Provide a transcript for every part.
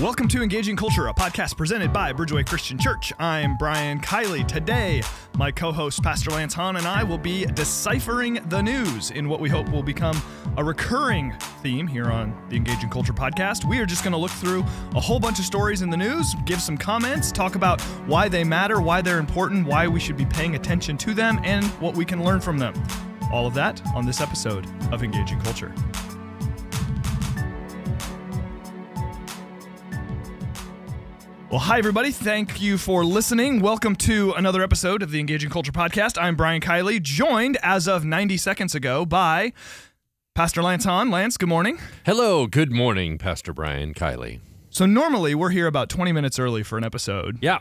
Welcome to Engaging Culture, a podcast presented by Bridgeway Christian Church. I'm Brian Kiley. Today, my co-host Pastor Lance Hahn and I will be deciphering the news in what we hope will become a recurring theme here on the Engaging Culture podcast. We are just going to look through a whole bunch of stories in the news, give some comments, talk about why they matter, why they're important, why we should be paying attention to them, and what we can learn from them. All of that on this episode of Engaging Culture. Well, hi, everybody. Thank you for listening. Welcome to another episode of the Engaging Culture podcast. I'm Brian Kiley, joined as of 90 seconds ago by Pastor Lance Hahn. Lance, good morning. Hello. Good morning, Pastor Brian Kiley. So normally we're here about 20 minutes early for an episode. Yeah.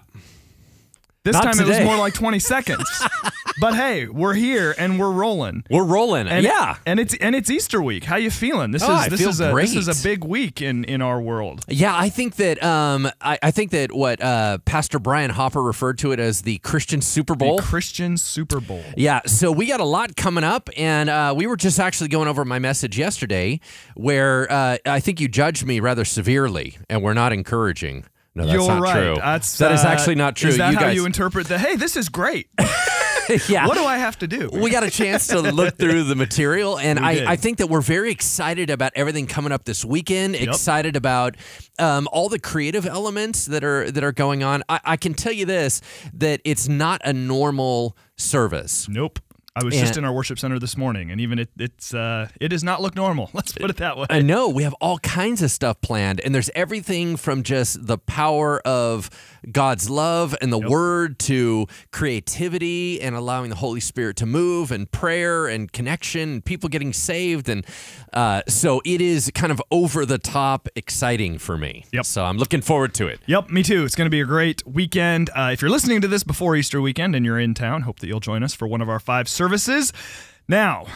This Not time today. It was more like 20 seconds. But hey, we're here and we're rolling. We're rolling. And yeah. And it's Easter week. How you feeling? This is a big week in our world. Yeah, I think that I think that what Pastor Brian Hopper referred to it as the Christian Super Bowl. The Christian Super Bowl. Yeah, so we got a lot coming up, and we were just actually going over my message yesterday where I think you judged me rather severely, and we're not encouraging. No, that's You're not right. true. That is actually not true. Is that you how guys... you interpret the, hey, this is great? Yeah. What do I have to do? We got a chance to look through the material, and I think that we're very excited about everything coming up this weekend, excited about all the creative elements that are going on. I can tell you this, that it's not a normal service. Nope. I was just in our worship center this morning, and even it does not look normal. Let's put it that way. I know. We have all kinds of stuff planned, and there's everything from just the power of God's love and the Word to creativity and allowing the Holy Spirit to move, and prayer and connection, and people getting saved. And so it is kind of over-the-top exciting for me. Yep. So I'm looking forward to it. Yep, me too. It's going to be a great weekend. If you're listening to this before Easter weekend and you're in town, hope that you'll join us for one of our 5 services. Now,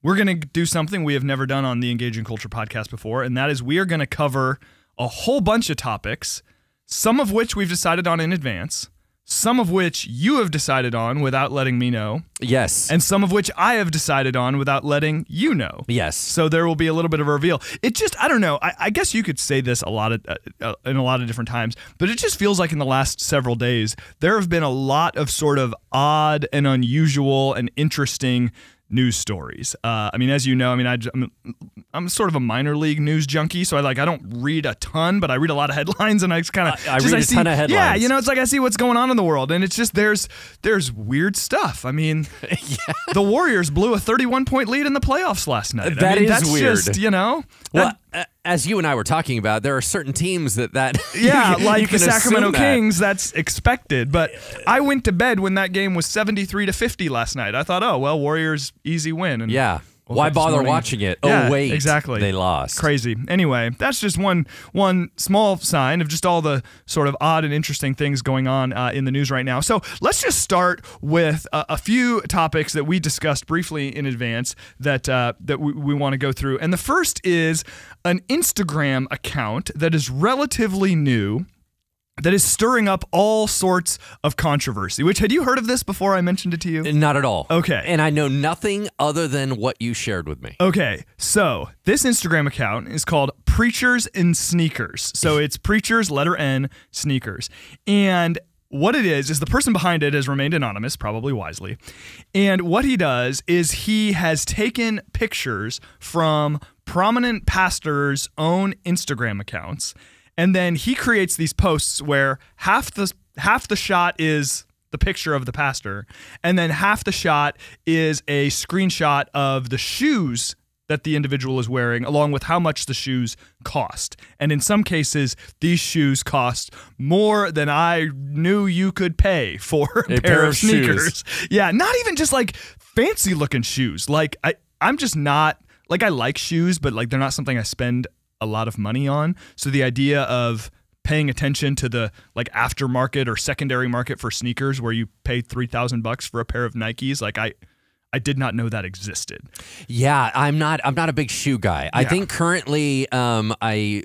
we're going to do something we have never done on the Engaging Culture podcast before, and that is we are going to cover a whole bunch of topics, some of which we've decided on in advance, some of which you have decided on without letting me know. Yes. And some of which I have decided on without letting you know. Yes. So there will be a little bit of a reveal. It just, I don't know, I guess you could say this in a lot of different times, but it just feels like in the last several days, there have been a lot of sort of odd and unusual and interesting news stories. I mean, as you know, I'm sort of a minor league news junkie, so I don't read a ton, but I read a lot of headlines, and I just kind of I read a ton of headlines. Yeah, it's like I see what's going on in the world, and it's just there's weird stuff. I mean, the Warriors blew a 31-point lead in the playoffs last night. That's weird. Just, well, as you and I were talking about, there are certain teams that yeah, like the Sacramento Kings, that's expected. But I went to bed when that game was 73-50 last night. I thought, oh well, Warriors easy win. And yeah. Why bother watching it? Yeah, oh, wait. Exactly. They lost. Crazy. Anyway, that's just one small sign of just all the sort of odd and interesting things going on in the news right now. So let's just start with a few topics that we discussed briefly in advance that we want to go through. And the first is an Instagram account that is relatively new, that is stirring up all sorts of controversy. Which, had you heard of this before I mentioned it to you? Not at all. Okay. And I know nothing other than what you shared with me. Okay, so this Instagram account is called Preachers in Sneakers. So it's Preachers, letter N, Sneakers. And what it is the person behind it has remained anonymous, probably wisely. And what he does is he has taken pictures from prominent pastors' own Instagram accounts, and then he creates these posts where half the shot is the picture of the pastor, and then half the shot is a screenshot of the shoes that the individual is wearing, along with how much the shoes cost. And in some cases, these shoes cost more than I knew you could pay for a pair of sneakers. Yeah, not even just like fancy looking shoes. Like I'm just not, like, I like shoes, but like they're not something I spend a lot of money on. So the idea of paying attention to the like aftermarket or secondary market for sneakers where you pay $3,000 for a pair of Nikes, like I did not know that existed. Yeah, I'm not a big shoe guy. Yeah. I think currently I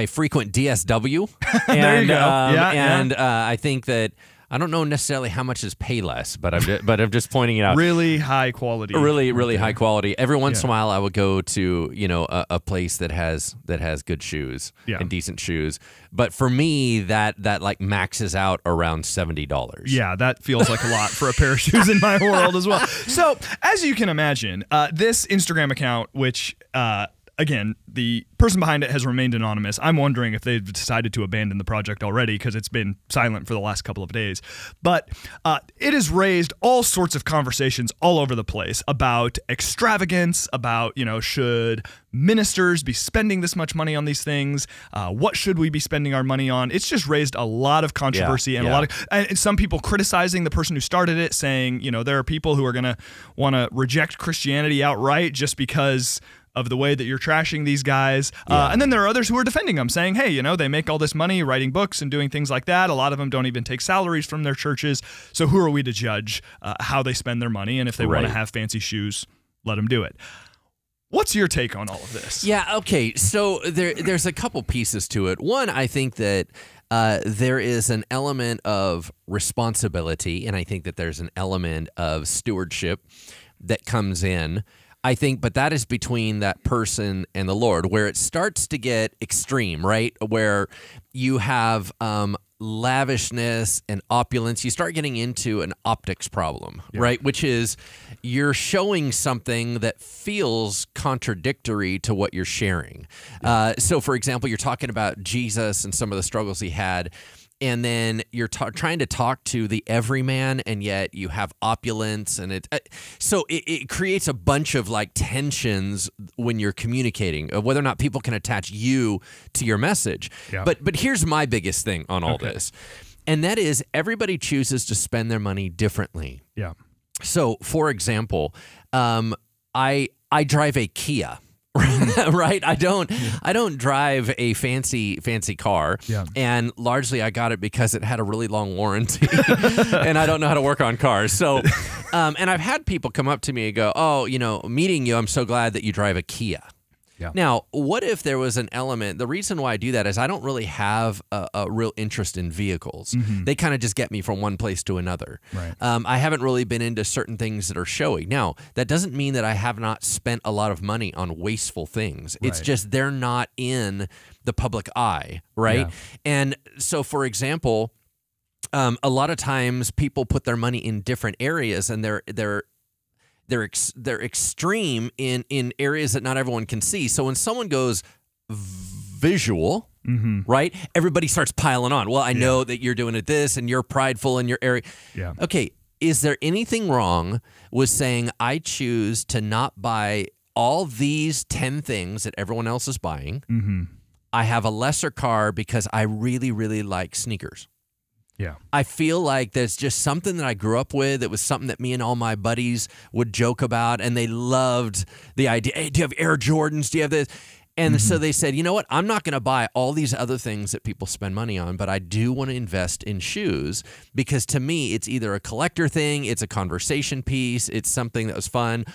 frequent DSW. There you go. I think that I don't know necessarily how much is Payless, but I'm just pointing it out. Really high quality. Really high quality. Every once in a while, I would go to a place that has good shoes and decent shoes. But for me, that like maxes out around $70. Yeah, that feels like a lot for a pair of shoes in my world as well. So as you can imagine, this Instagram account, which again, the person behind it has remained anonymous. I'm wondering if they've decided to abandon the project already because it's been silent for the last couple of days. But it has raised all sorts of conversations all over the place about extravagance, about, should ministers be spending this much money on these things? What should we be spending our money on? It's just raised a lot of controversy and a lot of, and some people criticizing the person who started it, saying, there are people who are going to want to reject Christianity outright just because of the way that you're trashing these guys. And then there are others who are defending them, saying, hey, they make all this money writing books and doing things like that. A lot of them don't even take salaries from their churches. So who are we to judge how they spend their money? And if they want to have fancy shoes, let them do it. What's your take on all of this? Yeah, okay. So there's a couple pieces to it. One, I think that there is an element of responsibility, and I think that there's an element of stewardship that comes in. I think, but that is between that person and the Lord, where it starts to get extreme, right? Where you have lavishness and opulence. You start getting into an optics problem, right? Which is you're showing something that feels contradictory to what you're sharing. So, for example, you're talking about Jesus and some of the struggles he had, and then you're trying to talk to the everyman, and yet you have opulence, and so it creates a bunch of like tensions when you're communicating of whether or not people can attach you to your message. Yeah. But here's my biggest thing on all this, and that is everybody chooses to spend their money differently. Yeah. So, for example, I drive a Kia. Right, I don't drive a fancy car, and largely I got it because it had a really long warranty, and I don't know how to work on cars. So, and I've had people come up to me and go, "Oh, meeting you, I'm so glad that you drive a Kia." Yeah. Now, what if there was an element? The reason why I do that is I don't really have a real interest in vehicles. Mm-hmm. They kind of just get me from one place to another. Right. I haven't really been into certain things that are showy. Now, that doesn't mean that I have not spent a lot of money on wasteful things. Right. It's just they're not in the public eye, right? Yeah. And so, for example, a lot of times people put their money in different areas, and they're extreme in areas that not everyone can see. So when someone goes visual, right, everybody starts piling on. Well, I know that you're doing it this, and you're prideful in your area. Yeah. Okay, is there anything wrong with saying I choose to not buy all these 10 things that everyone else is buying? Mm-hmm. I have a lesser car because I really, really like sneakers. Yeah, I feel like there's just something that I grew up with. It was something that me and all my buddies would joke about, and they loved the idea. Hey, do you have Air Jordans? Do you have this? And so they said, you know what? I'm not going to buy all these other things that people spend money on, but I do want to invest in shoes because to me, it's either a collector thing, it's a conversation piece, it's something that was fun.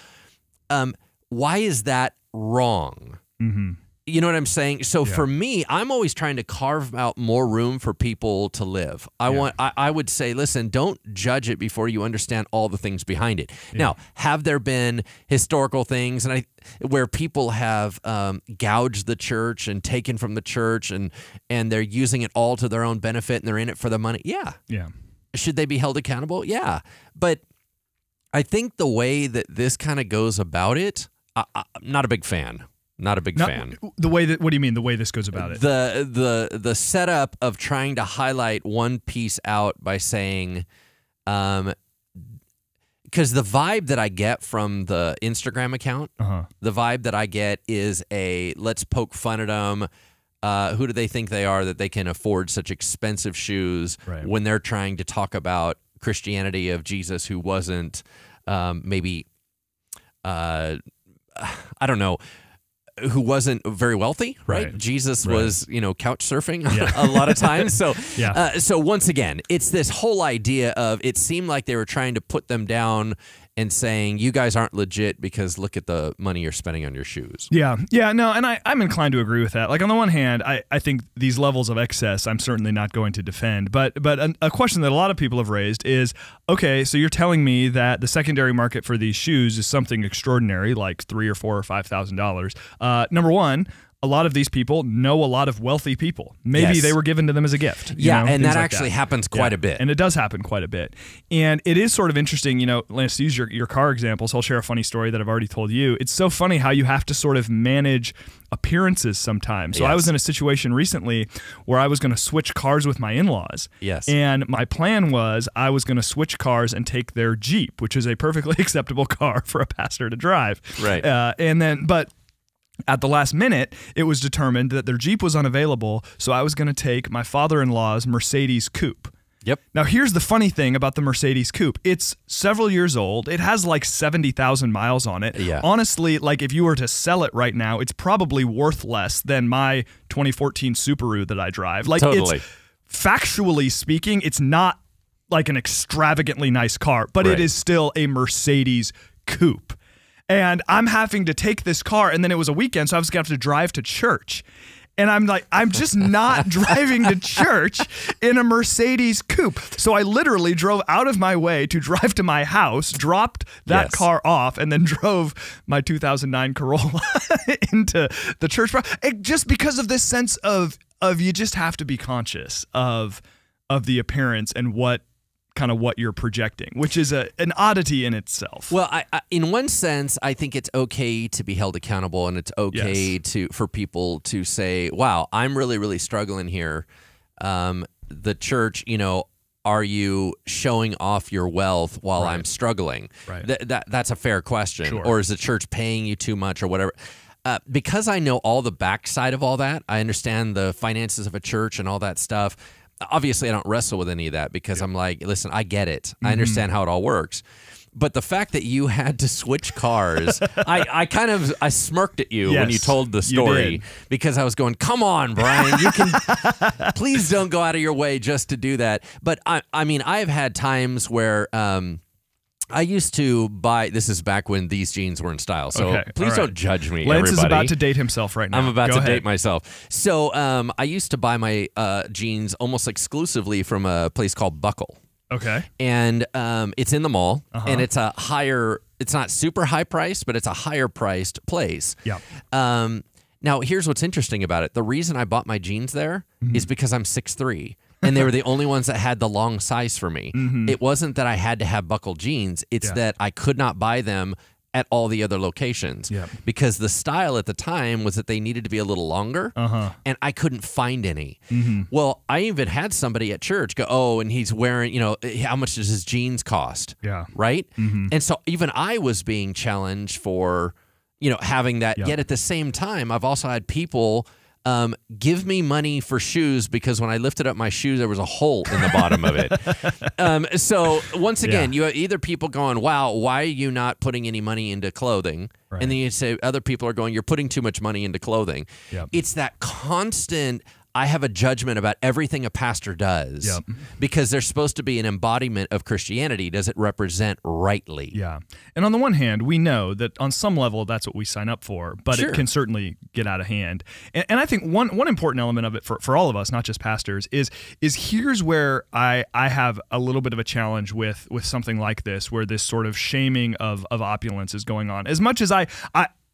Why is that wrong? Mm-hmm. You know what I'm saying? So for me, I'm always trying to carve out more room for people to live. I would say, listen, don't judge it before you understand all the things behind it. Yeah. Now, have there been historical things where people have gouged the church and taken from the church and they're using it all to their own benefit and they're in it for the money? Yeah. Yeah. Should they be held accountable? Yeah. But I think the way that this kind of goes about it, I'm not a big fan. Not a big fan. The way that, what do you mean? The way this goes about it? The setup of trying to highlight one piece out by saying, because the vibe that I get from the Instagram account, the vibe that I get is let's poke fun at them. Who do they think they are that they can afford such expensive shoes when they're trying to talk about Christianity of Jesus who wasn't maybe, I don't know, who wasn't very wealthy, right? Jesus was, couch surfing a lot of times. So, so once again, it's this whole idea of it seemed like they were trying to put them down and saying, you guys aren't legit because look at the money you're spending on your shoes. Yeah, no, and I'm inclined to agree with that. Like, on the one hand, I think these levels of excess I'm certainly not going to defend, but a question that a lot of people have raised is, okay, so you're telling me that the secondary market for these shoes is something extraordinary, like $3,000 or $4,000 or $5,000. Number one, a lot of these people know a lot of wealthy people. Maybe they were given to them as a gift. Yeah, and that actually happens quite a bit. And it does happen quite a bit. And it is sort of interesting, Lance, use your car example, so I'll share a funny story that I've already told you. It's so funny how you have to sort of manage appearances sometimes. So I was in a situation recently where I was going to switch cars with my in-laws. Yes. And my plan was I was going to switch cars and take their Jeep, which is a perfectly acceptable car for a pastor to drive. Right. But at the last minute, it was determined that their Jeep was unavailable, so I was going to take my father-in-law's Mercedes Coupe. Yep. Now, here's the funny thing about the Mercedes Coupe. It's several years old. It has like 70,000 miles on it. Yeah. Honestly, like if you were to sell it right now, it's probably worth less than my 2014 Subaru that I drive. Like, totally. Factually speaking, it's not like an extravagantly nice car, but it is still a Mercedes Coupe. And I'm having to take this car, and then it was a weekend, so I was going to have to drive to church. And I'm like, I'm just not driving to church in a Mercedes Coupe. So I literally drove out of my way to drive to my house, dropped that car off, and then drove my 2009 Corolla into the church. Just because of this sense of you just have to be conscious of the appearance and what you're projecting, which is an oddity in itself. Well, I in one sense, I think it's okay to be held accountable, and it's okay for people to say, wow, I'm really, really struggling here. The church, are you showing off your wealth while I'm struggling? Right. That's a fair question. Sure. Or is the church paying you too much or whatever? Because I know all the backside of all that, I understand the finances of a church and all that stuff. Obviously, I don't wrestle with any of that because I'm like, listen, I get it. I understand how it all works. But the fact that you had to switch cars, I smirked at you when you told the story because I was going, come on, Brian, you can, please don't go out of your way just to do that. But I mean, I've had times where, I used to buy, this is back when these jeans were in style, so please don't judge me, Lance everybody. is about to date himself right now. I'm about to date myself. So I used to buy my jeans almost exclusively from a place called Buckle. Okay. And it's in the mall, and it's a higher, it's not super high priced, but it's a higher priced place. Yeah. Now, here's what's interesting about it. The reason I bought my jeans there is because I'm 6'3". And they were the only ones that had the long size for me. It wasn't that I had to have Buckle jeans. It's that I could not buy them at all the other locations because the style at the time was that they needed to be a little longer, and I couldn't find any. Well, I even had somebody at church go, oh, and he's wearing, how much does his jeans cost? Yeah. Right? And so even I was being challenged for, having that. Yet at the same time, I've also had people give me money for shoes because when I lifted up my shoes, there was a hole in the bottom of it. So once again, you have either people going, wow, why are you not putting any money into clothing? Right. And then you say other people are going, you're putting too much money into clothing. It's that constant, I have a judgment about everything a pastor does because they're supposed to be an embodiment of Christianity. Does it represent rightly? Yeah. And on the one hand, we know that on some level that's what we sign up for, but it can certainly get out of hand. And I think one important element of it for all of us, not just pastors, is here's where I have a little bit of a challenge with something like this, where this sort of shaming of opulence is going on. As much as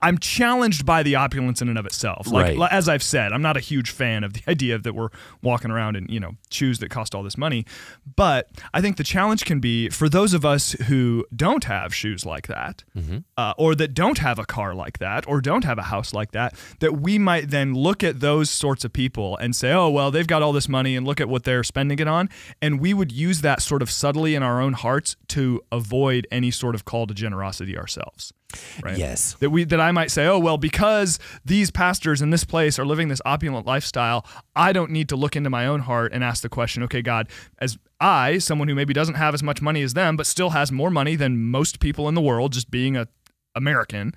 I'm challenged by the opulence in and of itself. Like as I've said, I'm not a huge fan of the idea that we're walking around in, shoes that cost all this money. But I think the challenge can be for those of us who don't have shoes like that, or that don't have a car like that, or don't have a house like that we might then look at those sorts of people and say, oh, well, they've got all this money and look at what they're spending it on. And we would use that sort of subtly in our own hearts to avoid any sort of call to generosity ourselves. Right? Yes. That I might say, oh, well, because these pastors in this place are living this opulent lifestyle, I don't need to look into my own heart and ask the question, okay, God, as I, someone who maybe doesn't have as much money as them, but still has more money than most people in the world, just being an American,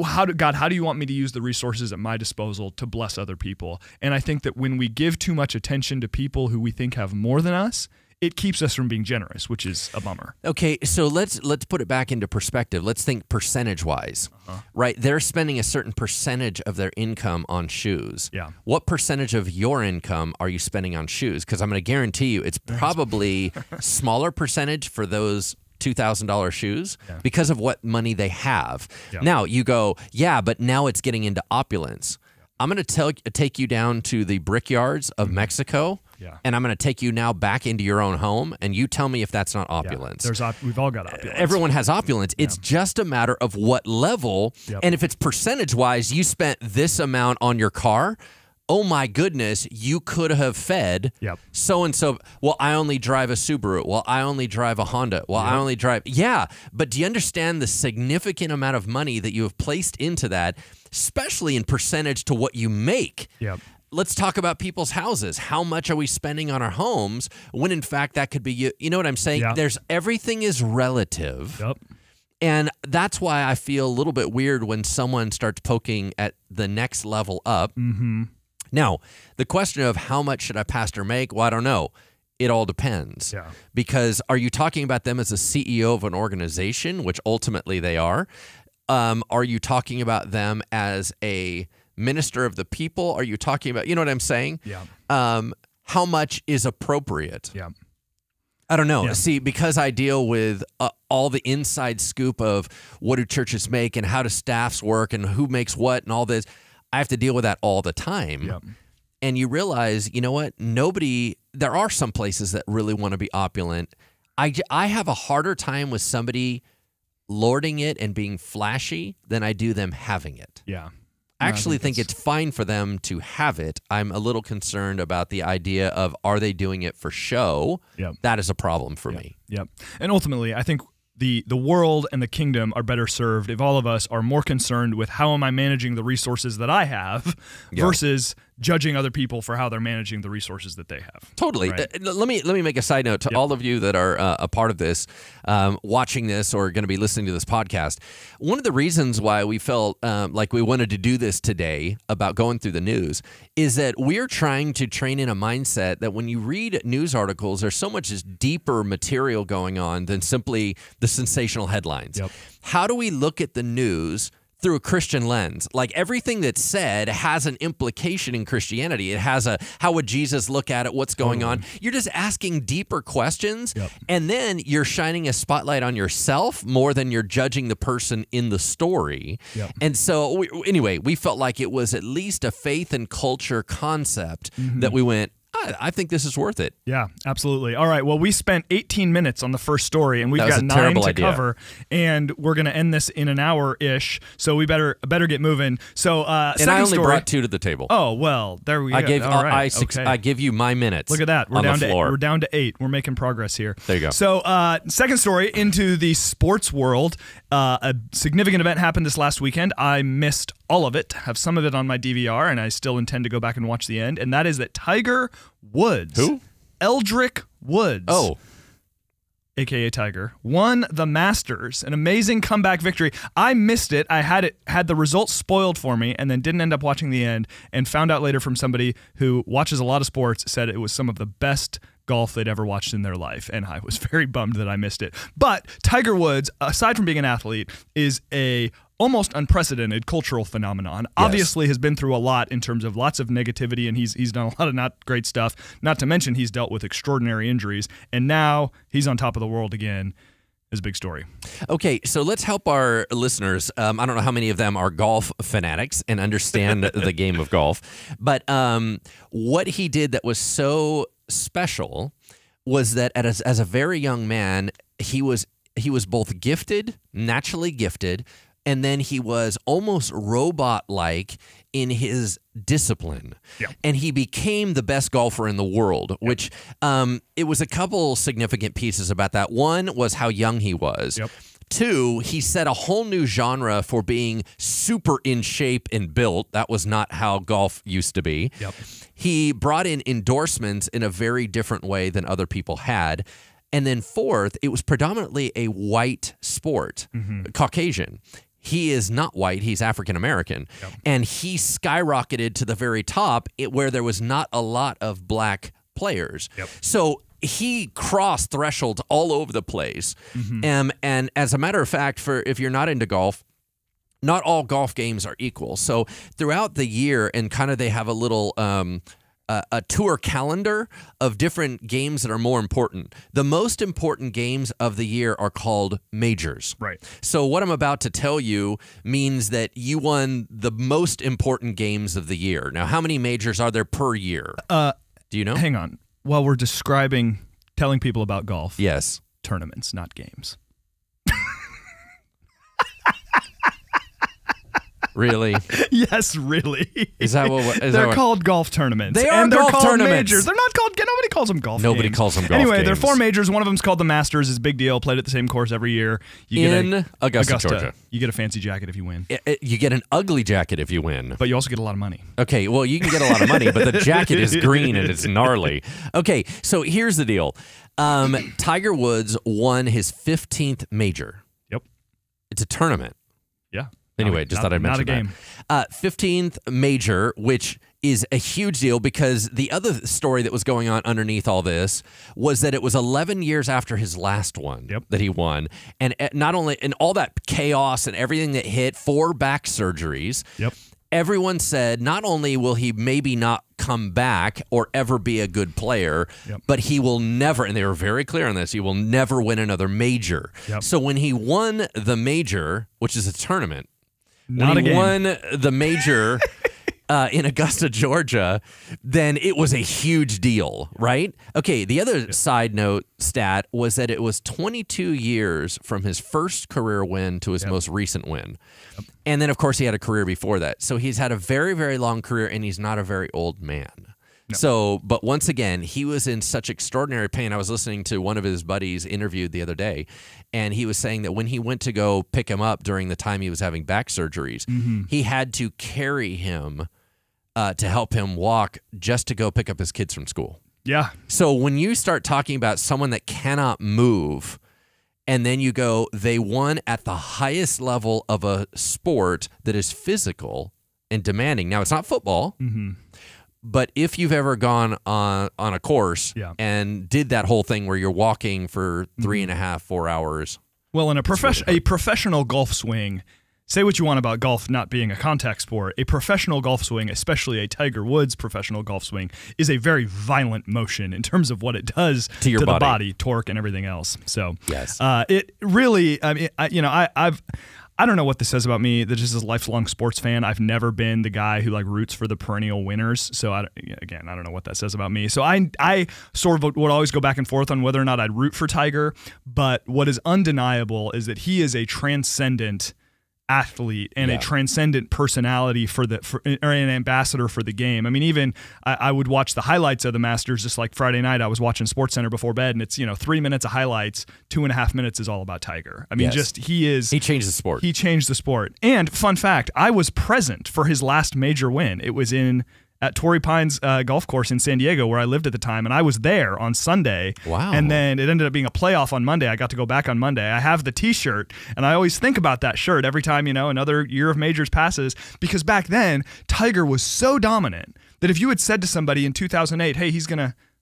how do you want me to use the resources at my disposal to bless other people? And I think that when we give too much attention to people who we think have more than us, it keeps us from being generous, which is a bummer. Okay, so let's put it back into perspective. Let's think percentage-wise, right? They're spending a certain percentage of their income on shoes. Yeah. What percentage of your income are you spending on shoes? Because I'm going to guarantee you it's probably smaller percentage for those $2,000 shoes because of what money they have. Yeah. Now, you go, yeah, but now it's getting into opulence. I'm going to take you down to the brickyards of Mexico, and I'm going to take you now back into your own home, and you tell me if that's not opulence. We've all got opulence. Everyone has opulence. It's just a matter of what level, and if it's percentage-wise, you spent this amount on your car, oh my goodness, you could have fed so-and-so. Well, I only drive a Subaru. Well, I only drive a Honda. Well, I only drive. Yeah, but do you understand the significant amount of money that you have placed into that, especially in percentage to what you make? Yep. Let's talk about people's houses. How much are we spending on our homes when, in fact, that could be you? You know what I'm saying? Yeah. Everything is relative. Yep. And that's why I feel a little bit weird when someone starts poking at the next level up. Mm-hmm. Now, the question of how much should a pastor make? Well, I don't know. It all depends. Yeah. Because are you talking about them as a CEO of an organization, which ultimately they are? Are you talking about them as a minister of the people? Are you talking about, you know what I'm saying? Yeah. How much is appropriate? Yeah. I don't know. Yeah. See, because I deal with all the inside scoop of what do churches make and how do staffs work and who makes what and all this, I have to deal with that all the time. Yep. And you realize, you know what? There are some places that really want to be opulent. I have a harder time with somebody lording it and being flashy than I do them having it. Yeah. I actually think it's fine for them to have it. I'm a little concerned about the idea of, are they doing it for show? Yep. That is a problem for me. Yep. And ultimately, I think the world and the kingdom are better served if all of us are more concerned with how am I managing the resources that I have versus judging other people for how they're managing the resources that they have. Totally. Right? Let me make a side note to all of you that are a part of this, watching this or going to be listening to this podcast. One of the reasons why we felt like we wanted to do this today about going through the news is that we're trying to train in a mindset that when you read news articles, there's so much deeper material going on than simply the sensational headlines. Yep. How do we look at the news through a Christian lens? Like, everything that's said has an implication in Christianity. It has how would Jesus look at it? What's going on? You're just asking deeper questions, and then you're shining a spotlight on yourself more than you're judging the person in the story. And so, anyway, we felt like it was at least a faith and culture concept that we went, I think this is worth it. Yeah, absolutely. All right. Well, we spent 18 minutes on the first story, and we've got 9 to cover, and we're going to end this in an hour-ish. So we better get moving. So, and I only brought 2 to the table. Oh well, there we go. I give you my minutes. Look at that. We're down to 8. We're making progress here. There you go. So, second story into the sports world. A significant event happened this last weekend. I missed all of it. Have some of it on my DVR, and I still intend to go back and watch the end. And that is that Tiger Woods, Eldrick Woods, aka Tiger, won the Masters. An amazing comeback victory. I missed it. I had the results spoiled for me, and then didn't end up watching the end. And found out later from somebody who watches a lot of sports, said it was some of the best golf they'd ever watched in their life, and I was very bummed that I missed it. But Tiger Woods, aside from being an athlete, is a almost unprecedented cultural phenomenon. Yes. Obviously has been through a lot in terms of lots of negativity, and he's done a lot of not great stuff, not to mention he's dealt with extraordinary injuries, and now he's on top of the world again. Is a big story. Okay, so let's help our listeners. I don't know how many of them are golf fanatics and understand the game of golf, but what he did that was so special was that as a very young man, he was both gifted, naturally gifted, and then he was almost robot-like in his discipline. Yeah. And he became the best golfer in the world, which it was a couple significant pieces about that. One was how young he was. Yep. 2, he set a whole new genre for being super in shape and built. That was not how golf used to be. Yep. He brought in endorsements in a very different way than other people had. And then 4th, it was predominantly a white sport, Caucasian. He is not white, he's African-American. Yep. And he skyrocketed to the very top where there was not a lot of black players. Yep. So he crossed thresholds all over the place. And as a matter of fact, if you're not into golf, not all golf games are equal. So throughout the year, and kind of they have a little a tour calendar of different games that are more important. The most important games of the year are called majors. Right. So what I'm about to tell you means that you won the most important games of the year. Now, how many majors are there per year? Do you know? Hang on. While we're telling people about golf. Yes. Tournaments, not games. Really? Yes, really. Is that what? They're called golf tournaments. They are and they're golf called tournaments. Majors. They're not called. Nobody calls them golf. Nobody games. calls them golf. Anyway, games. there are 4 majors. One of them's called the Masters. It's a big deal. Played at the same course every year. You get Augusta, Georgia. You get a fancy jacket if you win. You get an ugly jacket if you win. But you also get a lot of money. Okay, well, you can get a lot of money, but the jacket is green and it's gnarly. Okay, so here's the deal. Tiger Woods won his 15th major. Yep. It's a tournament. Yeah. Anyway, just thought I'd mention that. Not a game. 15th major, which is a huge deal because the other story that was going on underneath all this was that it was 11 years after his last one that he won. And not only in all that chaos and everything that hit, 4 back surgeries. Yep. Everyone said not only will he maybe not come back or ever be a good player, but he will never, and they were very clear on this, he will never win another major. So when he won the major, which is a tournament, when he won the major in Augusta, Georgia, then it was a huge deal, right? Okay, the other side note stat was that it was 22 years from his first career win to his most recent win. And then, of course, he had a career before that. So he's had a very, very long career, and he's not a very old man. No. So, but once again, he was in such extraordinary pain. I was listening to one of his buddies interviewed the other day, and he was saying that when he went to go pick him up during the time he was having back surgeries, he had to carry him to help him walk just to go pick up his kids from school. Yeah. So when you start talking about someone that cannot move, and then you go, they won at the highest level of a sport that is physical and demanding. Now, it's not football. But if you've ever gone on a course and did that whole thing where you're walking for 3.5, 4 hours. Well, in a professional golf swing, say what you want about golf not being a contact sport, a professional golf swing, especially a Tiger Woods professional golf swing, is a very violent motion in terms of what it does to your body, torque, and everything else. So yes. It really, I mean, I don't know what this says about me. That just as a lifelong sports fan, I've never been the guy who like roots for the perennial winners. So I don't know what that says about me. So I sort of would always go back and forth on whether or not I'd root for Tiger. But what is undeniable is that he is a transcendent athlete and a transcendent personality or an ambassador for the game. I mean, even I would watch the highlights of the Masters just like Friday night. I was watching SportsCenter before bed, and it's 3 minutes of highlights, 2.5 minutes is all about Tiger. I mean, he changed the sport. He changed the sport. And fun fact, I was present for his last major win. It was at Torrey Pines golf course in San Diego where I lived at the time, and I was there on Sunday. Wow. And then it ended up being a playoff on Monday. I got to go back on Monday. I have the t-shirt, and I always think about that shirt every time, another year of majors passes, because back then, Tiger was so dominant that if you had said to somebody in 2008, hey,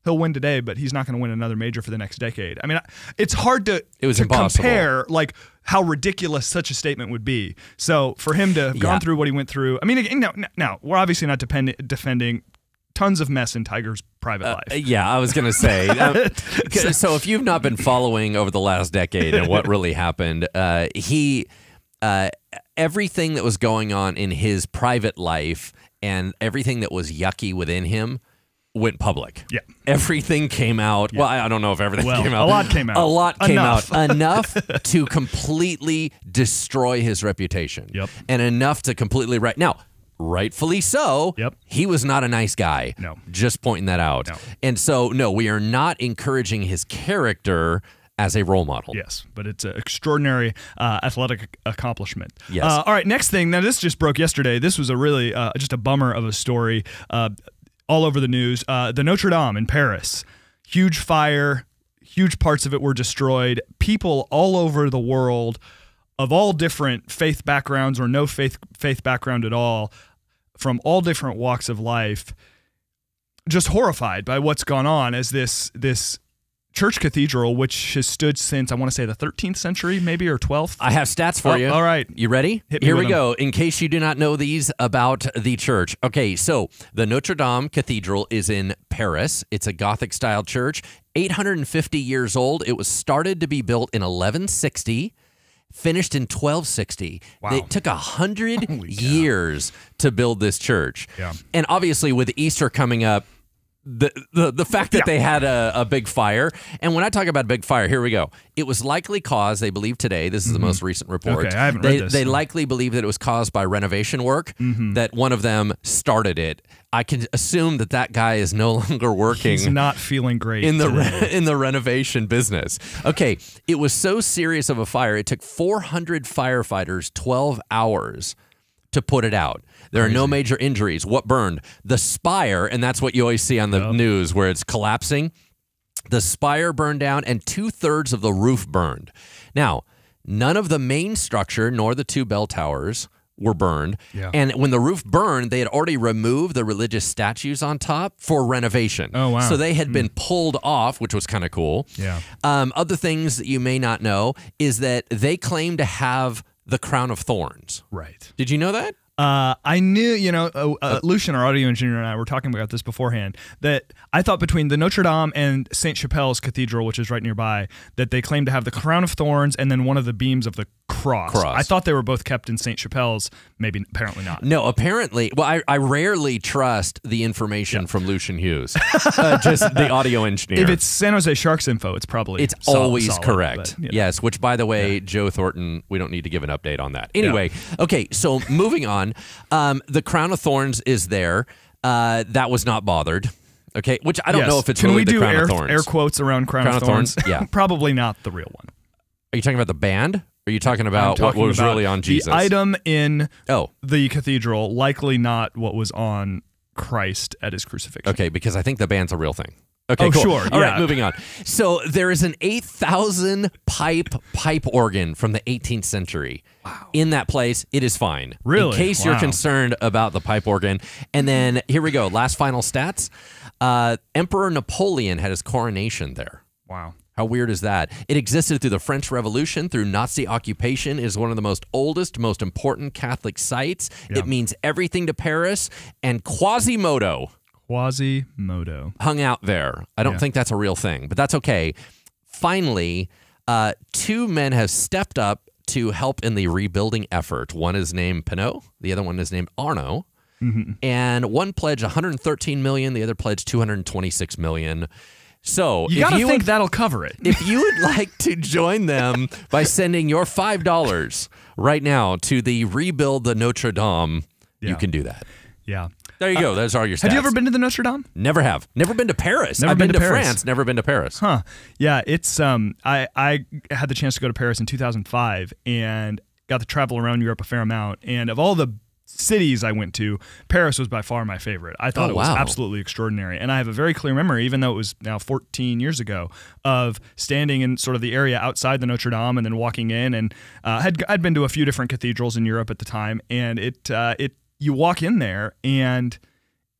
he'll win today, but he's not going to win another major for the next decade. I mean, it's hard to compare like how ridiculous such a statement would be. So for him to have gone through what he went through, I mean, now we're obviously not defending tons of mess in Tiger's private life. Yeah, I was going to say. So if you've not been following over the last decade and what really happened, everything that was going on in his private life and everything that was yucky within him went public. Yeah. Everything came out. Yeah. Well, I don't know if everything came out. A lot came out. A lot came out. Enough to completely destroy his reputation. Yep. And enough to completely Now, rightfully so, he was not a nice guy. No. Just pointing that out. No. And so, no, we are not encouraging his character as a role model. Yes, but it's an extraordinary athletic accomplishment. Yes. All right, next thing. Now, this just broke yesterday. This was a really just a bummer of a story. All over the news. The Notre Dame in Paris, huge fire, huge parts of it were destroyed. People all over the world of all different faith backgrounds or no faith background at all, from all different walks of life, just horrified by what's gone on as this church cathedral, which has stood since, I want to say, the 13th century, maybe, or 12th. I have stats for you. All right. You ready? Hit me Here with we go. In case you do not know these about the church. Okay, so the Notre Dame Cathedral is in Paris. It's a Gothic-style church, 850 years old. It was started to be built in 1160. Finished in 1260. Wow. It took 100 years to build this church. Yeah. And obviously with Easter coming up, the fact that they had a big fire, and when I talk about a big fire, here we go. It was likely caused, they believe today, this is the most recent report. Okay, I haven't read this. They likely believe that it was caused by renovation work, that one of them started it. I can assume that guy is no longer working. He's not feeling great in today. in the renovation business. Okay, it was so serious of a fire, it took 400 firefighters 12 hours to put it out. There are no major injuries. What burned? The spire, and that's what you always see on the news where it's collapsing. The spire burned down and 2/3 of the roof burned. Now, none of the main structure nor the 2 bell towers were burned. Yeah. And when the roof burned, they had already removed the religious statues on top for renovation. Oh, wow. So they had been pulled off, which was kind of cool. Yeah. Other things that you may not know is that they claim to have the crown of thorns. Right. Did you know that? I knew, Lucian, our audio engineer, and I were talking about this beforehand, that I thought between the Notre Dame and St. Chapelle's Cathedral, which is right nearby, that they claim to have the crown of thorns and then one of the beams of the cross. I thought they were both kept in St. Chapelle's. Maybe, apparently not. No, apparently. Well, I rarely trust the information from Lucian Hughes, just the audio engineer. If it's San Jose Sharks info, it's probably always solid, correct. But, Yes, which, by the way, Joe Thornton, we don't need to give an update on that. Anyway, okay, so moving on. The crown of thorns is there. That was not bothered. Okay, which I don't know if it's really the crown of thorns. Can we do air quotes around crown of thorns? Yeah. Probably not the real one. Are you talking about the band? Or are you talking about what was really on Jesus? The item in the cathedral, likely not what was on Christ at his crucifixion. Okay, because I think the band's a real thing. Okay, cool. Sure. All right, moving on. So there is an 8,000 pipe organ from the 18th century. Wow. In that place. It is fine. Really? In case you're concerned about the pipe organ. And then here we go. Last final stats. Emperor Napoleon had his coronation there. Wow. How weird is that? It existed through the French Revolution, through Nazi occupation. It is one of the most oldest, most important Catholic sites. Yeah. It means everything to Paris. And Quasimodo hung out there. I don't think that's a real thing, but that's okay. Finally, 2 men have stepped up to help in the rebuilding effort. One is named Pinot. The other one is named Arno. And one pledged $113 million. The other pledged $226 million. So you gotta think that'll cover it. If you would like to join them by sending your $5 right now to the Rebuild the Notre Dame, you can do that. Yeah. There you go. Those are your stats. Have you ever been to the Notre Dame? Never have. Never been to Paris. I've been to France. Never been to Paris. Huh. Yeah. It's I had the chance to go to Paris in 2005 and got to travel around Europe a fair amount. And of all the cities I went to, Paris was by far my favorite. I thought it was absolutely extraordinary. And I have a very clear memory, even though it was now 14 years ago, of standing in sort of the area outside the Notre Dame and then walking in. And I'd been to a few different cathedrals in Europe at the time. And you walk in there and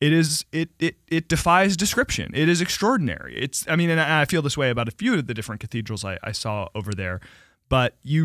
it defies description. It is extraordinary. And I feel this way about a few of the different cathedrals I saw over there. But these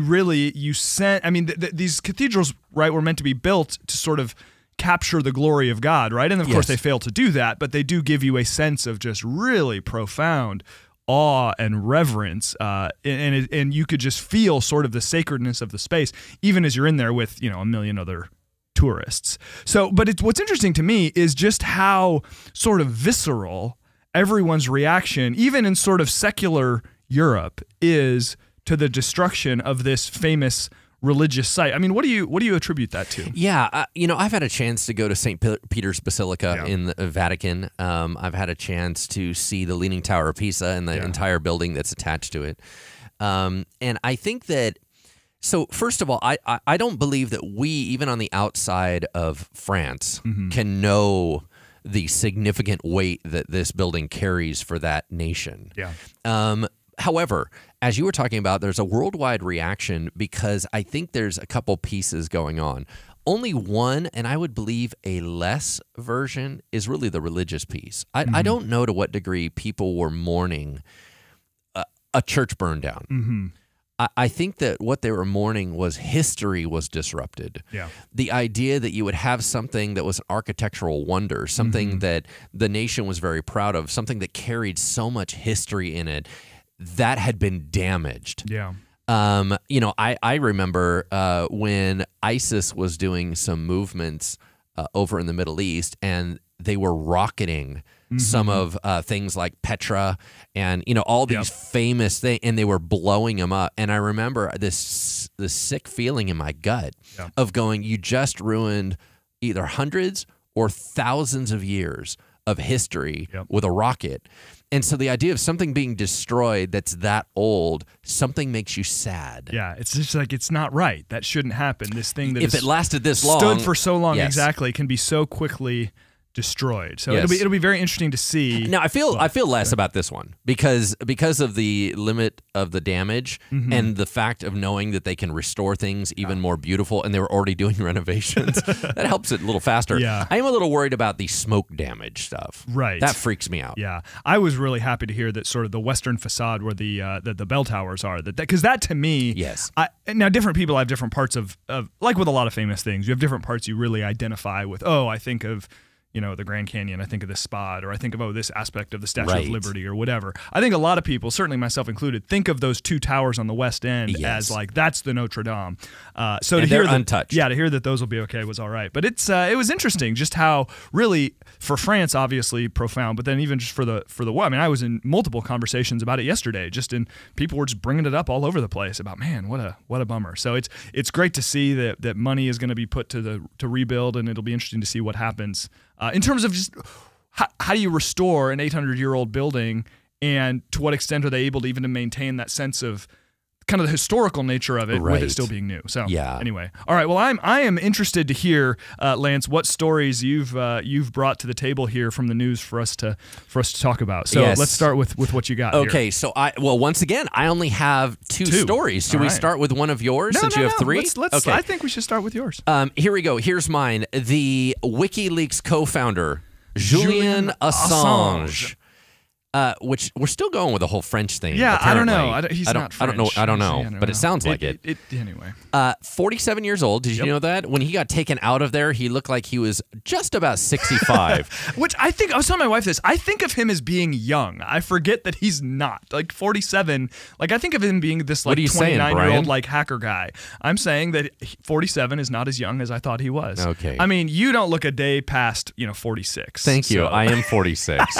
cathedrals, right, were meant to be built to sort of capture the glory of God, right? And of course they fail to do that, but they do give you a sense of just really profound awe and reverence, and you could just feel sort of the sacredness of the space, even as you're in there with, a million other tourists. So, but what's interesting to me is just how sort of visceral everyone's reaction, even in sort of secular Europe, is to the destruction of this famous religious site. I mean, what do you attribute that to? Yeah, I've had a chance to go to St. Peter's Basilica in the Vatican. I've had a chance to see the Leaning Tower of Pisa and the entire building that's attached to it. And I think that, so first of all, I don't believe that we, even on the outside of France, can know the significant weight that this building carries for that nation. Yeah. However, as you were talking about, there's a worldwide reaction because I think there's a couple pieces going on. Only one, and I would believe a less version, is really the religious piece. I don't know to what degree people were mourning a church burned down. Mm-hmm. I think that what they were mourning was history was disrupted. Yeah. The idea that you would have something that was an architectural wonder, something that the nation was very proud of, something that carried so much history in it, that had been damaged. Yeah. I remember when ISIS was doing some movements over in the Middle East, and they were rocketing some of things like Petra and, all these famous things, and they were blowing them up. And I remember this sick feeling in my gut of going, you just ruined either hundreds or thousands of years of history with a rocket. And so the idea of something being destroyed that's that old, something makes you sad. Yeah, it's just like, it's not right. That shouldn't happen. This thing that if it lasted this long, stood for so long, yes. exactly, can be so quickly destroyed. So Yes. it'll be very interesting to see. Now I feel less about this one because of the limit of the damage and the fact of knowing that they can restore things even more beautiful, and they were already doing renovations. That helps it a little faster. Yeah. I am a little worried about the smoke damage stuff. Right. That freaks me out. Yeah, I was really happy to hear that sort of the western facade where the bell towers are, because that to me, Yes. Now different people have different parts of like with a lot of famous things, you have different parts you really identify with. Oh, I think of the Grand Canyon, I think of this spot, or I think of, this aspect of the Statue of Liberty or whatever. I think a lot of people, certainly myself included, think of those two towers on the West End as like, that's the Notre Dame. So and to hear they're untouched. Yeah, to hear that those will be okay was all right. But it was interesting just how really, for France, obviously profound, but then even just for the I mean, I was in multiple conversations about it yesterday, people were just bringing it up all over the place about, man, what a bummer. So it's great to see that money is going to be put to rebuild, and it'll be interesting to see what happens. In terms of just how do you restore an 800-year-old building, and to what extent are they able to even to maintain that sense of kind of the historical nature of it with it still being new? So anyway, all right. Well, I am interested to hear, Lance, what stories you've brought to the table here from the news for us to talk about. So let's start with what you got. Okay, here. so once again, I only have two stories. Should we start with one of yours since you have three? Let's, I think we should start with yours. Here we go. Here's mine. The WikiLeaks co-founder, Julian Assange. Which we're still going with the whole French thing. Yeah, apparently. I don't know. He's not French. I don't know, but it sounds like it. Anyway. 47 years old. Did you know that? When he got taken out of there, he looked like he was just about 65. Which I was telling my wife this. I think of him as being young. I forget that he's not. Like 47. Like I think of him being this like 29-year-old like hacker guy. I'm saying that 47 is not as young as I thought he was. Okay. I mean, you don't look a day past 46. Thank you. I am 46.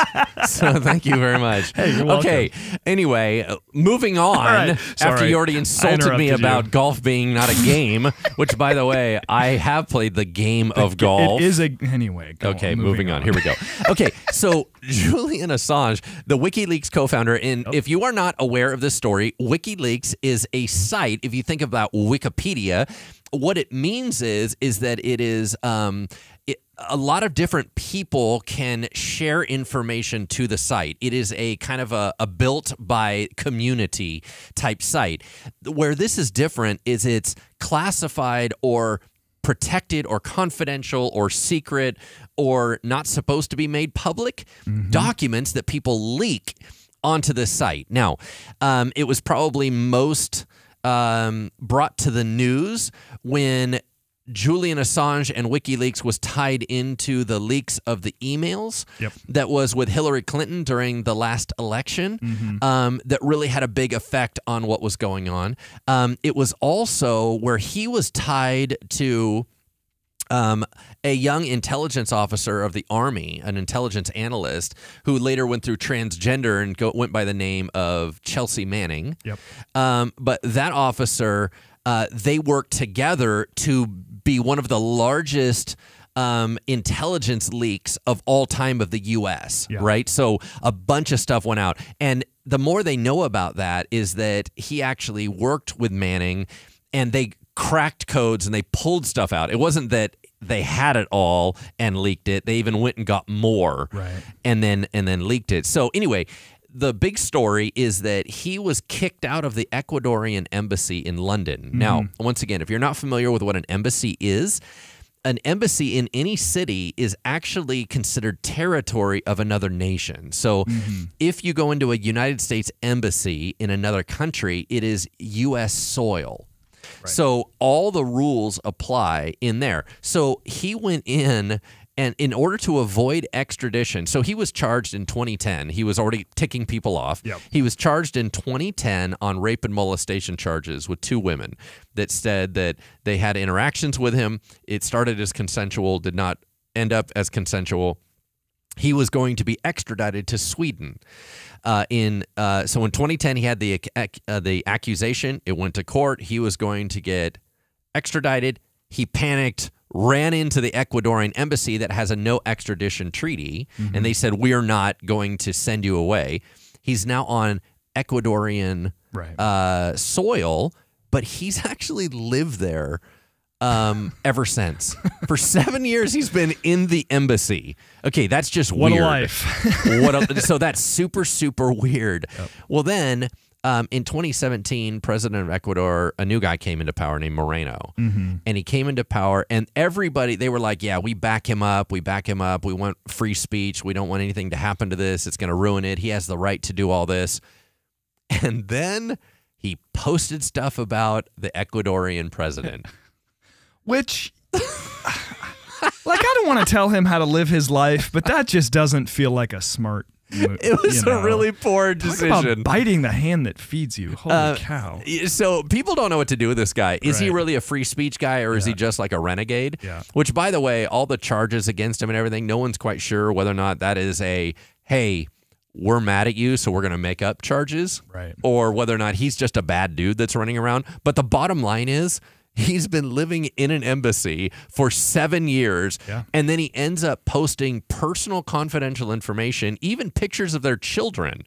So thank you very much. Hey, you're welcome. Okay. Anyway, moving on. After you already insulted me about golf being not a game, which, by the way, I have played the game of golf. It is anyway. Okay, moving on. Here we go. Okay, so Julian Assange, the WikiLeaks co-founder, and if you are not aware of this story, WikiLeaks is a site. If you think about Wikipedia, what it means is that it is a lot of different people can share information to the site. It is a kind of a built by community type site. Where this is different is it's classified or protected or confidential or secret or not supposed to be made public documents that people leak onto the site. Now, it was probably most brought to the news when Julian Assange and WikiLeaks was tied into the leaks of the emails that was with Hillary Clinton during the last election that really had a big effect on what was going on. It was also where he was tied to a young intelligence officer of the Army, an intelligence analyst, who later went through transgender and went by the name of Chelsea Manning. But that officer, they worked together to be one of the largest intelligence leaks of all time of the U.S., right? So a bunch of stuff went out. And the more they know about that is that he actually worked with Manning, and they cracked codes and they pulled stuff out. It wasn't that they had it all and leaked it. They even went and got more and then leaked it. So anyway, the big story is that he was kicked out of the Ecuadorian embassy in London. Now, once again, if you're not familiar with what an embassy is, an embassy in any city is actually considered territory of another nation. So if you go into a United States embassy in another country, it is U.S. soil. Right. So all the rules apply in there. So he went in, and in order to avoid extradition, so he was charged in 2010. He was already ticking people off. Yep. He was charged in 2010 on rape and molestation charges with 2 women that said that they had interactions with him. It started as consensual, did not end up as consensual. He was going to be extradited to Sweden. So in 2010, he had the accusation. It went to court. He was going to get extradited. He panicked, ran into the Ecuadorian embassy that has a no extradition treaty, and they said, we are not going to send you away. He's now on Ecuadorian soil, but he's actually lived there ever since. For 7 years, he's been in the embassy. Okay, that's just weird. What a life. So that's super, super weird. Yep. Well, then... in 2017, president of Ecuador, a new guy came into power named Moreno. And he came into power, and everybody, they were like, yeah, we back him up. We back him up. We want free speech. We don't want anything to happen to this. It's going to ruin it. He has the right to do all this. And then he posted stuff about the Ecuadorian president. Which... like, I don't want to tell him how to live his life, but that just doesn't feel like a smart... It was a really poor decision. Talk about biting the hand that feeds you. Holy cow. So people don't know what to do with this guy. Is he really a free speech guy, or is he just like a renegade? Yeah. Which, by the way, all the charges against him and everything, no one's quite sure whether or not that is a, hey, we're mad at you, so we're going to make up charges. Right. Or whether or not he's just a bad dude that's running around. But the bottom line is, he's been living in an embassy for 7 years, and then he ends up posting personal confidential information, even pictures of their children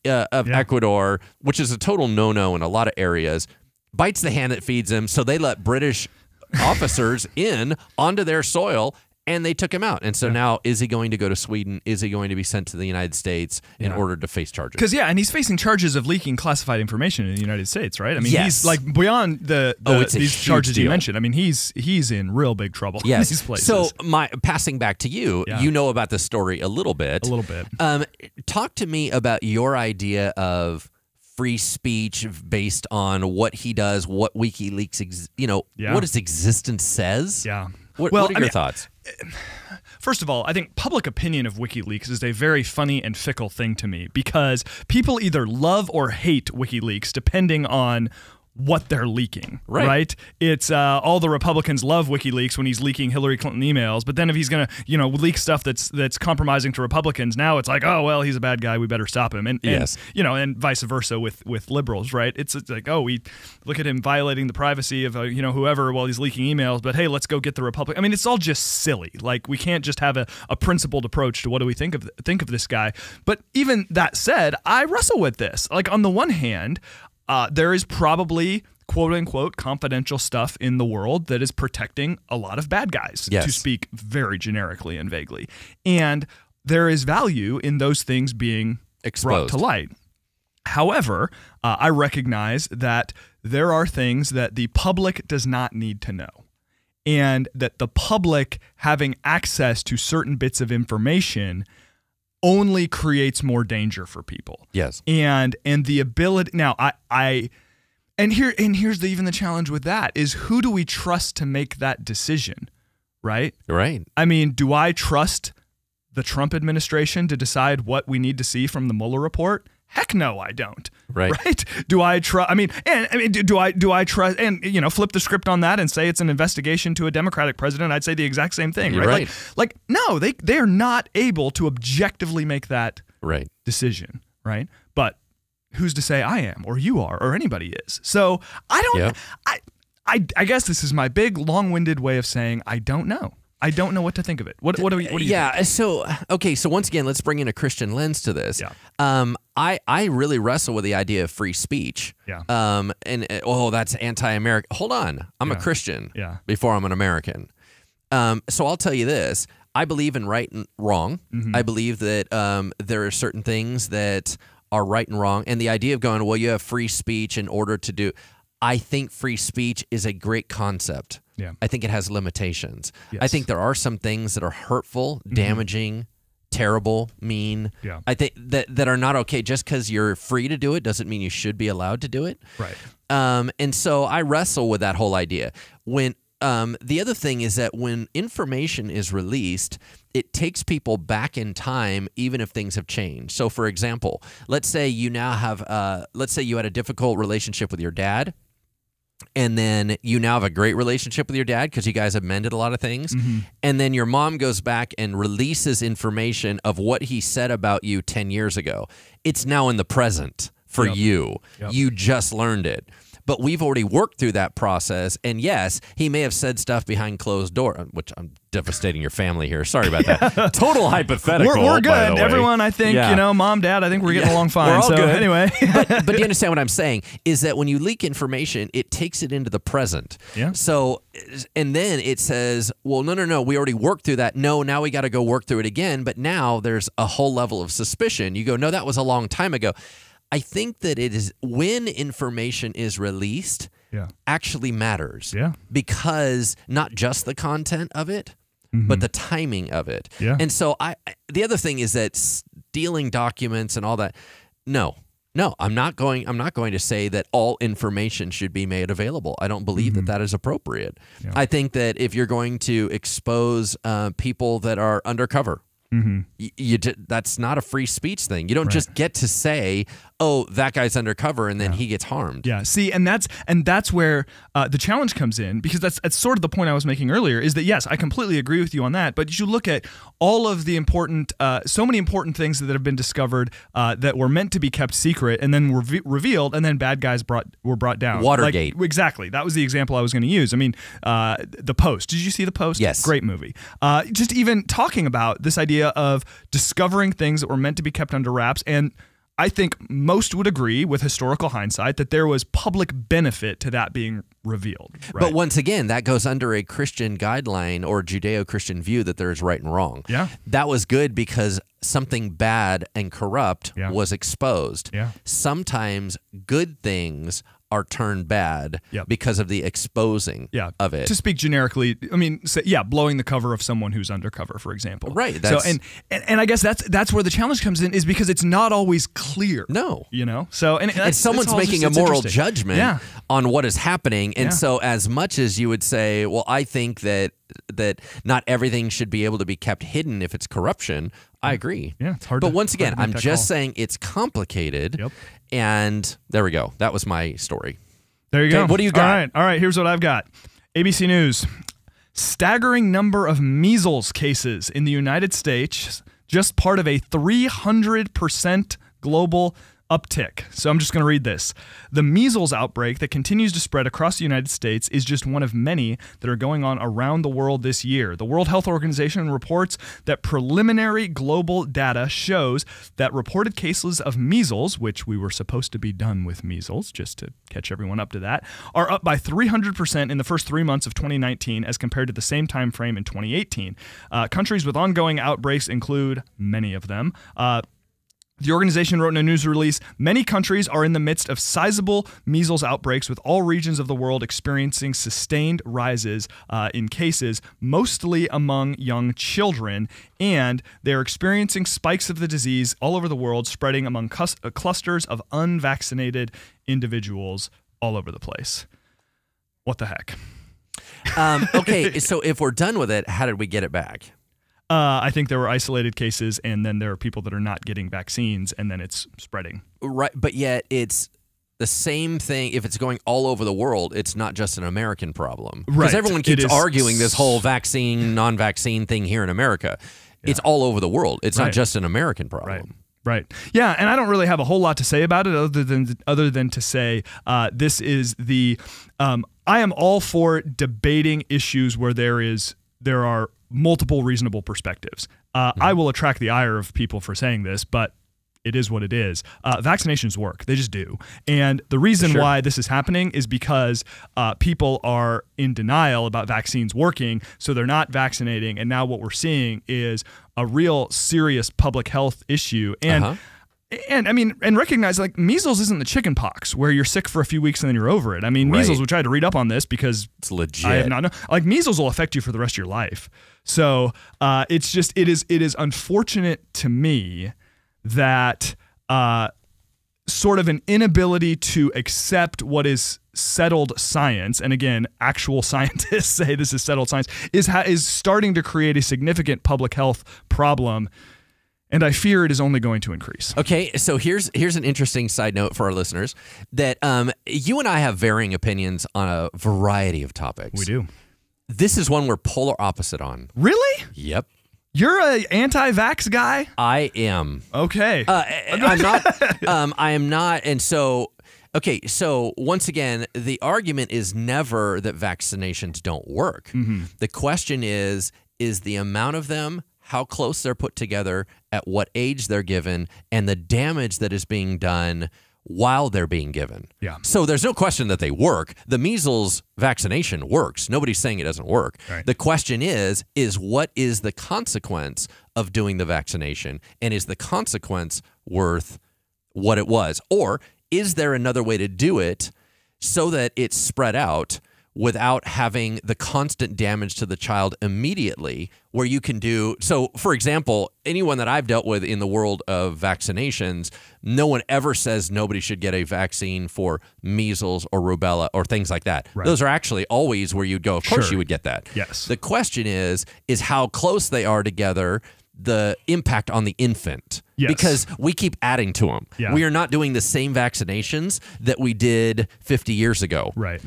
of Ecuador, which is a total no-no in a lot of areas, bites the hand that feeds him, so they let British officers in onto their soil, and they took him out. And so now, is he going to go to Sweden? Is he going to be sent to the United States in order to face charges? Because, and he's facing charges of leaking classified information in the United States, right? I mean, he's like beyond these charges you mentioned. I mean, he's in real big trouble in these places. So, passing back to you, you know about this story a little bit. A little bit. Talk to me about your idea of free speech based on what he does, what WikiLeaks, what his existence says. Yeah. What are your thoughts? First of all, I think public opinion of WikiLeaks is a very funny and fickle thing to me, because people either love or hate WikiLeaks depending on what they're leaking, right? It's all the Republicans love WikiLeaks when he's leaking Hillary Clinton emails, but then if he's going to, leak stuff that's compromising to Republicans, now it's like, oh, well, he's a bad guy, we better stop him. And and vice versa with liberals, right? It's like, oh, we look at him violating the privacy of whoever while he's leaking emails, but hey, let's go get the Republican. I mean, it's all just silly. Like, we can't just have a principled approach to what do we think of this guy. But even that said, I wrestle with this. Like, on the one hand, there is probably quote-unquote confidential stuff in the world that is protecting a lot of bad guys, to speak very generically and vaguely. And there is value in those things being brought to light. However, I recognize that there are things that the public does not need to know, and that the public having access to certain bits of information only creates more danger for people. Yes. And the ability now here's even the challenge with that is, who do we trust to make that decision? Right? Right. I mean, do I trust the Trump administration to decide what we need to see from the Mueller report? Heck no, I don't. Right? Do I trust? Do I trust? And flip the script on that and say it's an investigation to a Democratic president. I'd say the exact same thing. You're right. Like no, they are not able to objectively make that decision. Right. But who's to say I am, or you are, or anybody is? So I don't. Yeah. I guess this is my big, long-winded way of saying I don't know. I don't know what to think of it. What do you think? So once again, let's bring in a Christian lens to this. Yeah. I really wrestle with the idea of free speech. Yeah. That's anti-American. Hold on. I'm a Christian before I'm an American. So I'll tell you this. I believe in right and wrong. I believe that there are certain things that are right and wrong. And the idea of going, well, you have free speech in order to do... I think free speech is a great concept. Yeah. I think it has limitations. Yes. I think there are some things that are hurtful, damaging, terrible, mean. Yeah. I think that are not okay. Just because you're free to do it doesn't mean you should be allowed to do it. Right. And so I wrestle with that whole idea. When the other thing is that when information is released, it takes people back in time, even if things have changed. So, for example, let's say you now have, let's say you had a difficult relationship with your dad, and then you now have a great relationship with your dad because you guys have mended a lot of things. And then your mom goes back and releases information of what he said about you 10 years ago. It's now in the present for you. You just learned it. But we've already worked through that process. And yes, he may have said stuff behind closed door, which I'm devastating your fammy here. Sorry about that. Total hypothetical. We're good. By the way. Everyone, I think, mom, dad, I think we're getting along fine. We're all good. Anyway. but do you understand what I'm saying? Is that when you leak information, it takes it into the present. Yeah. So, and then it says, well, no, we already worked through that. No, now we got to go work through it again. But now there's a whole level of suspicion. You go, no, that was a long time ago. I think that it is when information is released actually matters. Yeah. Because not just the content of it, but the timing of it. Yeah. And so the other thing is that stealing documents and all that, no, I'm not going to say that all information should be made available. I don't believe that is appropriate. Yeah. I think that if you're going to expose people that are undercover, that's not a free speech thing. You don't just get to say, "Oh, that guy's undercover," and then he gets harmed. Yeah. See, and that's where the challenge comes in, because that's sort of the point I was making earlier. Is that yes, I completely agree with you on that. But you look at all of the important, so many important things that have been discovered that were meant to be kept secret, and then were revealed, and then bad guys were brought down. Watergate. Exactly. That was the example I was going to use. I mean, The Post. Did you see The Post? Yes. Great movie. Just even talking about this idea of discovering things that were meant to be kept under wraps. And I think most would agree with historical hindsight that there was public benefit to that being revealed. Right? But once again, that goes under a Christian guideline or Judeo-Christian view that there is right and wrong. Yeah. That was good because something bad and corrupt was exposed. Yeah. Sometimes good things are turned bad because of the exposing of it. To speak generically, I mean, blowing the cover of someone who's undercover, for example. Right. And I guess that's where the challenge comes in, is because it's not always clear. No. So and someone's making a moral judgment on what is happening. And so as much as you would say, well, I think that not everything should be able to be kept hidden if it's corruption, I agree. Yeah, it's hard. But once again, I'm just saying it's complicated. Yep. And there we go. That was my story. There you go. What do you got? All right. Here's what I've got. ABC News. Staggering number of measles cases in the United States, just part of a 300% global uptick. So I'm just going to read this. The measles outbreak that continues to spread across the United States is just one of many that are going on around the world this year. The World Health Organization reports that preliminary global data shows that reported cases of measles, which we were supposed to be done with measles, just to catch everyone up to that, are up by 300% in the first 3 months of 2019 as compared to the same time frame in 2018. Countries with ongoing outbreaks include, many of them, the organization wrote in a news release, many countries are in the midst of sizable measles outbreaks, with all regions of the world experiencing sustained rises in cases, mostly among young children, and they're experiencing spikes of the disease all over the world, spreading among clusters of unvaccinated individuals all over the place. What the heck? Okay, so if we're done with it, how did we get it back? I think there were isolated cases, and then there are people that are not getting vaccines, and then it's spreading. Right, but yet it's the same thing. If it's going all over the world, it's not just an American problem. Right. Because everyone keeps arguing this whole vaccine, non-vaccine thing here in America. Yeah. It's all over the world. It's not just an American problem. Right. Yeah, and I don't really have a whole lot to say about it other than to say this is the I am all for debating issues where there are multiple reasonable perspectives. I will attract the ire of people for saying this, but it is what it is. Vaccinations work. They just do. And the reason why this is happening is because people are in denial about vaccines working, so they're not vaccinating. And now what we're seeing is a real serious public health issue. And And I mean, and recognize like measles isn't the chicken pox where you're sick for a few weeks and then you're over it. I mean, measles, we tried to read up on this because it's legit. I have not known. Like measles will affect you for the rest of your life. So it is unfortunate to me that sort of an inability to accept what is settled science, and again, actual scientists say this is settled science, is starting to create a significant public health problem. And I fear it is only going to increase. Okay, so here's an interesting side note for our listeners that you and I have varying opinions on a variety of topics. We do. This is one we're polar opposite on. Really? Yep. You're an anti-vax guy? I am. Okay. I'm not. I am not. And so, okay, so once again, the argument is never that vaccinations don't work. Mm-hmm. The question is the amount of them, how close they're put together, at what age they're given, and the damage that is being done while they're being given. Yeah. So there's no question that they work. The measles vaccination works. Nobody's saying it doesn't work. Right. The question is what is the consequence of doing the vaccination? And is the consequence worth what it was? Or is there another way to do it so that it's spread out without having the constant damage to the child immediately, where you can do so? For example, anyone that I've dealt with in the world of vaccinations, no one ever says nobody should get a vaccine for measles or rubella or things like that. Right. Those are actually always where you'd go, of course you would get that. Yes. The question is how close they are together, the impact on the infant. Yes. Because we keep adding to them. Yeah. We are not doing the same vaccinations that we did 50 years ago. Right.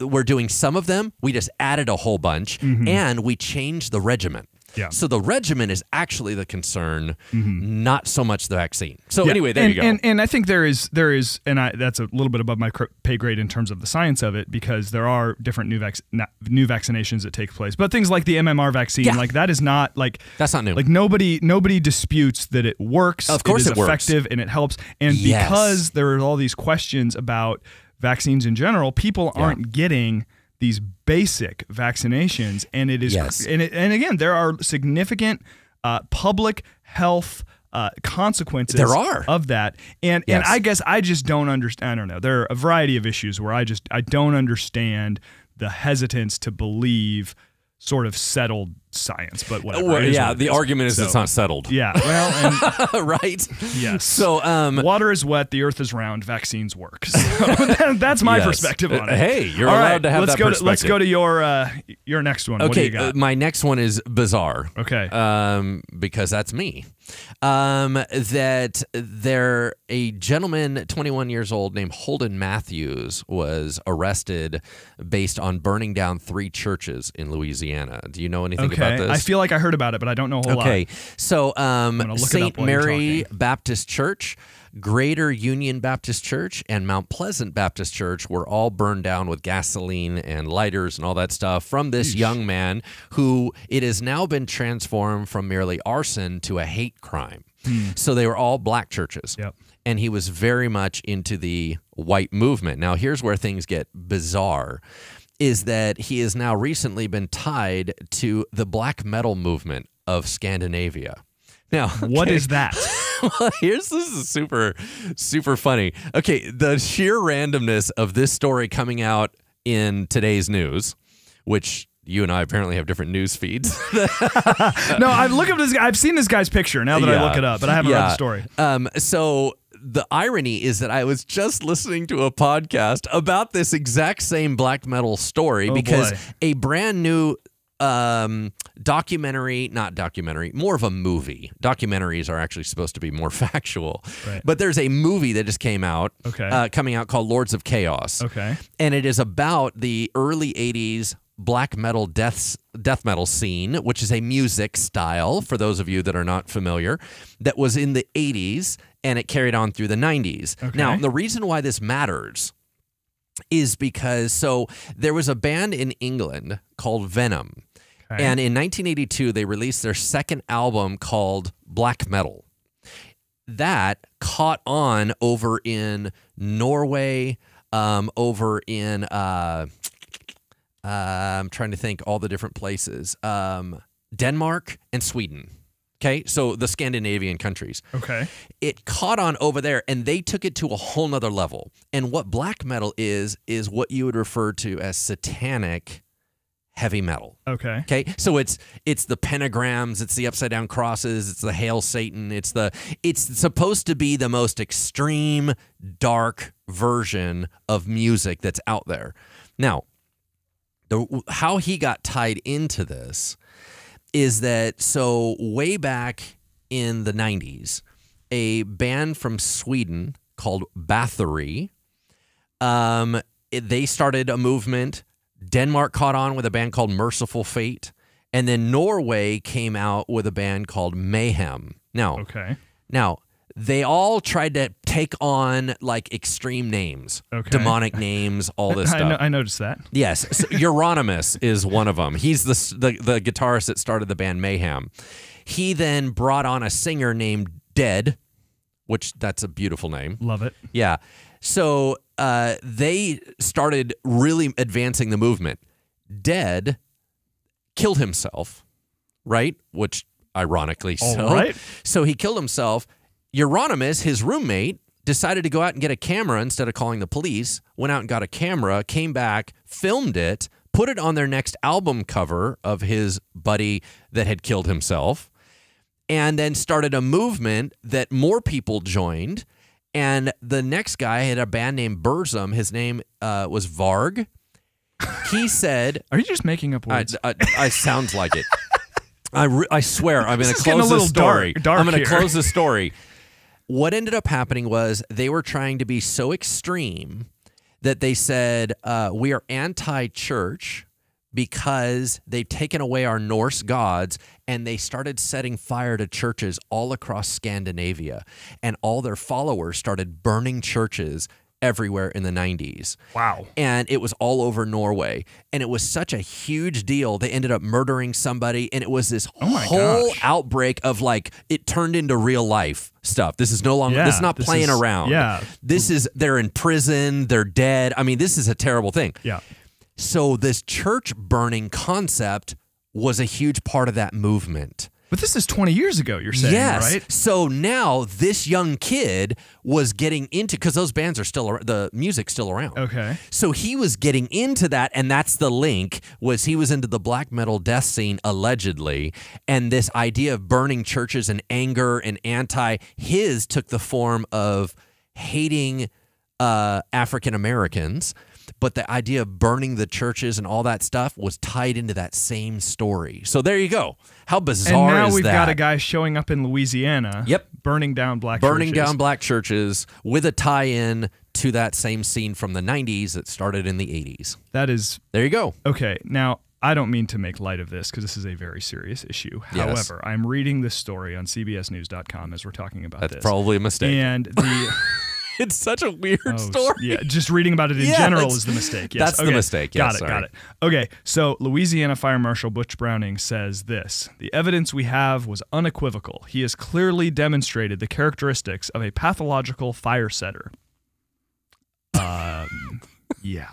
We're doing some of them. We just added a whole bunch, and we changed the regimen. Yeah. So the regimen is actually the concern, not so much the vaccine. So Yeah. anyway, there you go. And I think there is, that's a little bit above my pay grade in terms of the science of it, because there are different new vaccinations that take place. But things like the MMR vaccine, like that is not like that's not new. Like nobody disputes that it works. Of course, it is effective and it helps. And because there are all these questions about vaccines in general, people aren't getting these basic vaccinations, and it is, and again, there are significant public health consequences of that, and I guess I just don't understand. I don't know. There are a variety of issues where I don't understand the hesitance to believe sort of settled science, but whatever. Well, the argument is it's not settled. Yeah, well, and, right. Yes. So, water is wet, the earth is round, vaccines work. So that's my perspective on it. Hey, you're allowed to have that perspective. Let's go to your next one. Okay, what do you got? My next one is bizarre. Okay. Because that's me. That a gentleman, 21 years old, named Holden Matthews, was arrested based on burning down 3 churches in Louisiana. Do you know anything about this? I feel like I heard about it, but I don't know a whole lot. Okay, so St. Mary Baptist Church, Greater Union Baptist Church, and Mount Pleasant Baptist Church were all burned down with gasoline and lighters and all that stuff from this young man who it has now been transformed from merely arson to a hate crime. So they were all black churches. Yep. And he was very much into the white movement. Now, here's where things get bizarre, is that he has now recently been tied to the black metal movement of Scandinavia. Now, what is that? Well, this is super, super funny. Okay, the sheer randomness of this story coming out in today's news, which you and I apparently have different news feeds. No, I've seen this guy's picture now that I look it up, but I haven't read the story. So the irony is that I was just listening to a podcast about this exact same black metal story because a brand new more of a movie. Documentaries are actually supposed to be more factual. Right. But there's a movie that just came out, coming out, called Lords of Chaos. Okay. And it is about the early 80s black metal death metal scene, which is a music style, for those of you that are not familiar, that was in the 80s and it carried on through the 90s. Okay. Now, the reason why this matters is because there was a band in England called Venom. Okay. And in 1982, they released their second album called Black Metal. That caught on over in Norway, over in, I'm trying to think all the different places, Denmark and Sweden. Okay, so the Scandinavian countries. Okay. It caught on over there, and they took it to a whole nother level. And what black metal is what you would refer to as satanic heavy metal. Okay. Okay, so it's the pentagrams, it's the upside down crosses, it's the Hail Satan, it's supposed to be the most extreme, dark version of music that's out there. Now, how he got tied into this is that, so way back in the 90s, a band from Sweden called Bathory, they started a movement. Denmark caught on with a band called Merciful Fate, and then Norway came out with a band called Mayhem. Now, they all tried to take on like extreme names, demonic names, all this stuff. I noticed that. Yes, so Euronymous is one of them. He's the guitarist that started the band Mayhem. He then brought on a singer named Dead, which that's a beautiful name. Love it. Yeah. So they started really advancing the movement. Dead killed himself, right? Which ironically so. Right. So he killed himself. Euronymous, his roommate, decided to go out and get a camera instead of calling the police, went out and got a camera, came back, filmed it, put it on their next album cover of his buddy that had killed himself, and then started a movement that more people joined. And the next guy had a band named Burzum. His name was Varg. He said... Are you just making up words? I sounds like it. I swear, I'm going to close the the story. Dark I'm going to here. close the story. What ended up happening was they were trying to be so extreme that they said, we are anti-church because they've taken away our Norse gods, and they started setting fire to churches all across Scandinavia, and all their followers started burning churches everywhere in the 90s. Wow. And it was all over Norway. And it was such a huge deal. They ended up murdering somebody, and it was this whole outbreak of like, it turned into real life stuff. This is no longer, this is not playing around. Yeah. This is, they're in prison, they're dead. I mean, this is a terrible thing. Yeah. So this church burning concept was a huge part of that movement. But this is 20 years ago, you're saying, yes. right? So now this young kid was getting into, because those bands are still, the music's still around. Okay. So he was getting into that, and that's the link, was he was into the black metal death scene, allegedly, and this idea of burning churches and anger and his took the form of hating African Americans. But the idea of burning the churches and all that stuff was tied into that same story. So there you go. How bizarre is that? And now we've got a guy showing up in Louisiana. Yep. Burning down black churches. Burning down black churches with a tie-in to that same scene from the 90s that started in the 80s. That is... There you go. Okay. Now, I don't mean to make light of this because this is a very serious issue. Yes. However, I'm reading this story on CBSNews.com as we're talking about this. That's probably a mistake. And the... It's such a weird story. Yeah, just reading about it in general is the mistake. Yes. That's the mistake. Yes, got it. Okay, so Louisiana Fire Marshal Butch Browning says this: the evidence we have was unequivocal. He has clearly demonstrated the characteristics of a pathological fire setter. Yeah.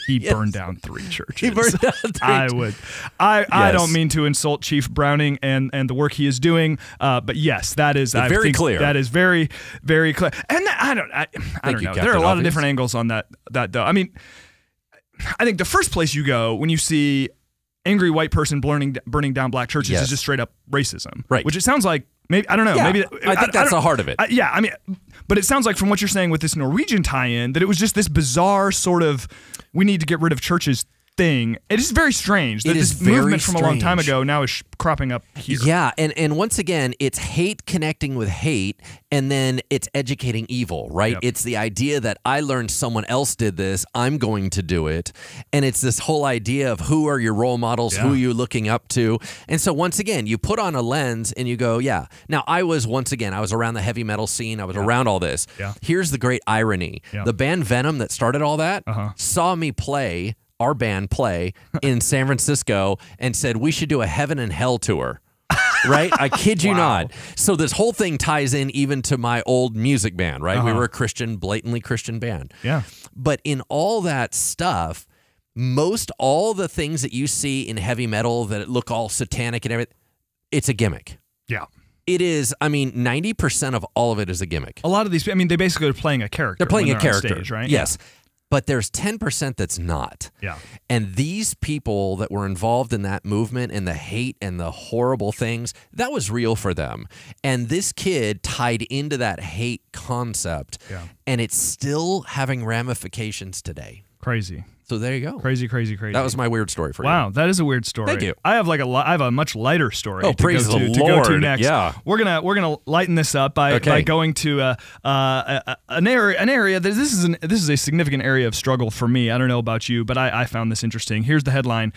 He burned down 3 churches. He burned down 3 I don't mean to insult Chief Browning and the work he is doing, but yes, that is very clear. That is very, very clear. And I don't know. There are a lot of different angles on that though. I mean, I think the first place you go when you see angry white person burning down black churches is just straight up racism. Right. Which it sounds like, maybe, I don't know. Yeah, maybe I think that's the heart of it. I mean, but it sounds like from what you're saying with this Norwegian tie-in that it was just this bizarre sort of we need to get rid of churches thing. It is very strange that this movement from a long time ago now is cropping up here. Yeah, and once again, it's hate connecting with hate, and then it's educating evil, right? Yep. It's the idea that I learned someone else did this, I'm going to do it, and it's this whole idea of who are your role models, who are you looking up to, and so once again, you put on a lens and you go, yeah. Now, I was around the heavy metal scene, I was around all this. Yeah. Here's the great irony. Yeah. The band Venom that started all that saw me play our band play in San Francisco and said we should do a heaven and hell tour. Right? I kid you not. So this whole thing ties in even to my old music band, right? We were a Christian, blatantly Christian band. Yeah. But in all that stuff, all the things that you see in heavy metal that look all satanic and everything, it's a gimmick. Yeah. It is, I mean, 90% of all of it is a gimmick. A lot of these, I mean, they basically are playing a character. They're playing when a they're on character, stage, right? Yes. But there's 10% that's not. Yeah. And these people that were involved in that movement and the hate and the horrible things, that was real for them. And this kid tied into that hate concept, and it's still having ramifications today. Crazy. So there you go. Crazy, crazy, crazy. That was my weird story for you. Wow, that is a weird story. Thank you. I have I have a much lighter story. Oh, praise the to Lord. go to next. Yeah. We're gonna lighten this up by going to an area that this is a significant area of struggle for me. I don't know about you, but I found this interesting. Here's the headline.